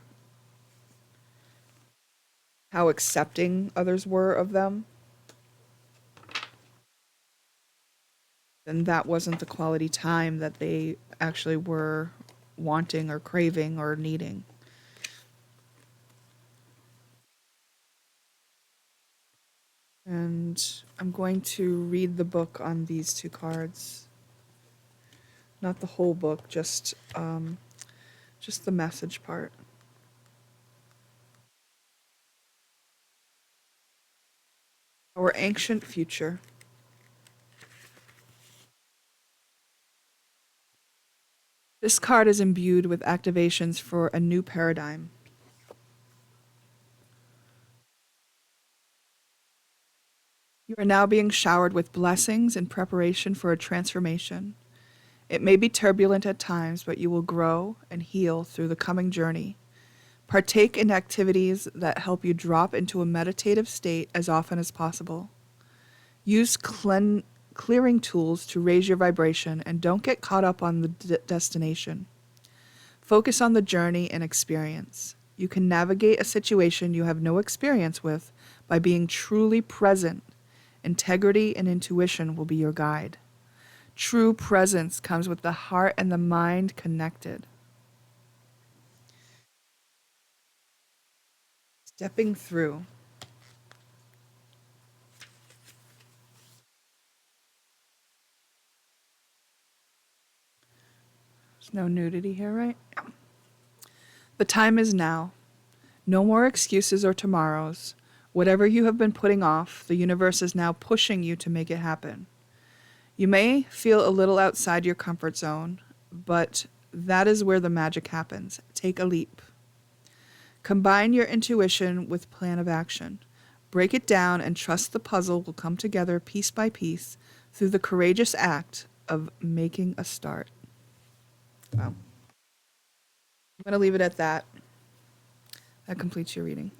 how accepting others were of them, then that wasn't the quality time that they actually were wanting or craving or needing. And I'm going to read the book on these two cards. Not the whole book, just the message part. Our ancient future. This card is imbued with activations for a new paradigm. You are now being showered with blessings in preparation for a transformation. It may be turbulent at times, but you will grow and heal through the coming journey. Partake in activities that help you drop into a meditative state as often as possible. Use clearing tools to raise your vibration, and don't get caught up on the destination. Focus on the journey and experience. You can navigate a situation you have no experience with by being truly present. Integrity and intuition will be your guide. True presence comes with the heart and the mind connected. Stepping through. There's no nudity here, right? The time is now. No more excuses or tomorrows. Whatever you have been putting off, the universe is now pushing you to make it happen. You may feel a little outside your comfort zone, but that is where the magic happens. Take a leap. Combine your intuition with plan of action. Break it down and trust the puzzle will come together piece by piece through the courageous act of making a start. Wow. I'm going to leave it at that. That completes your reading.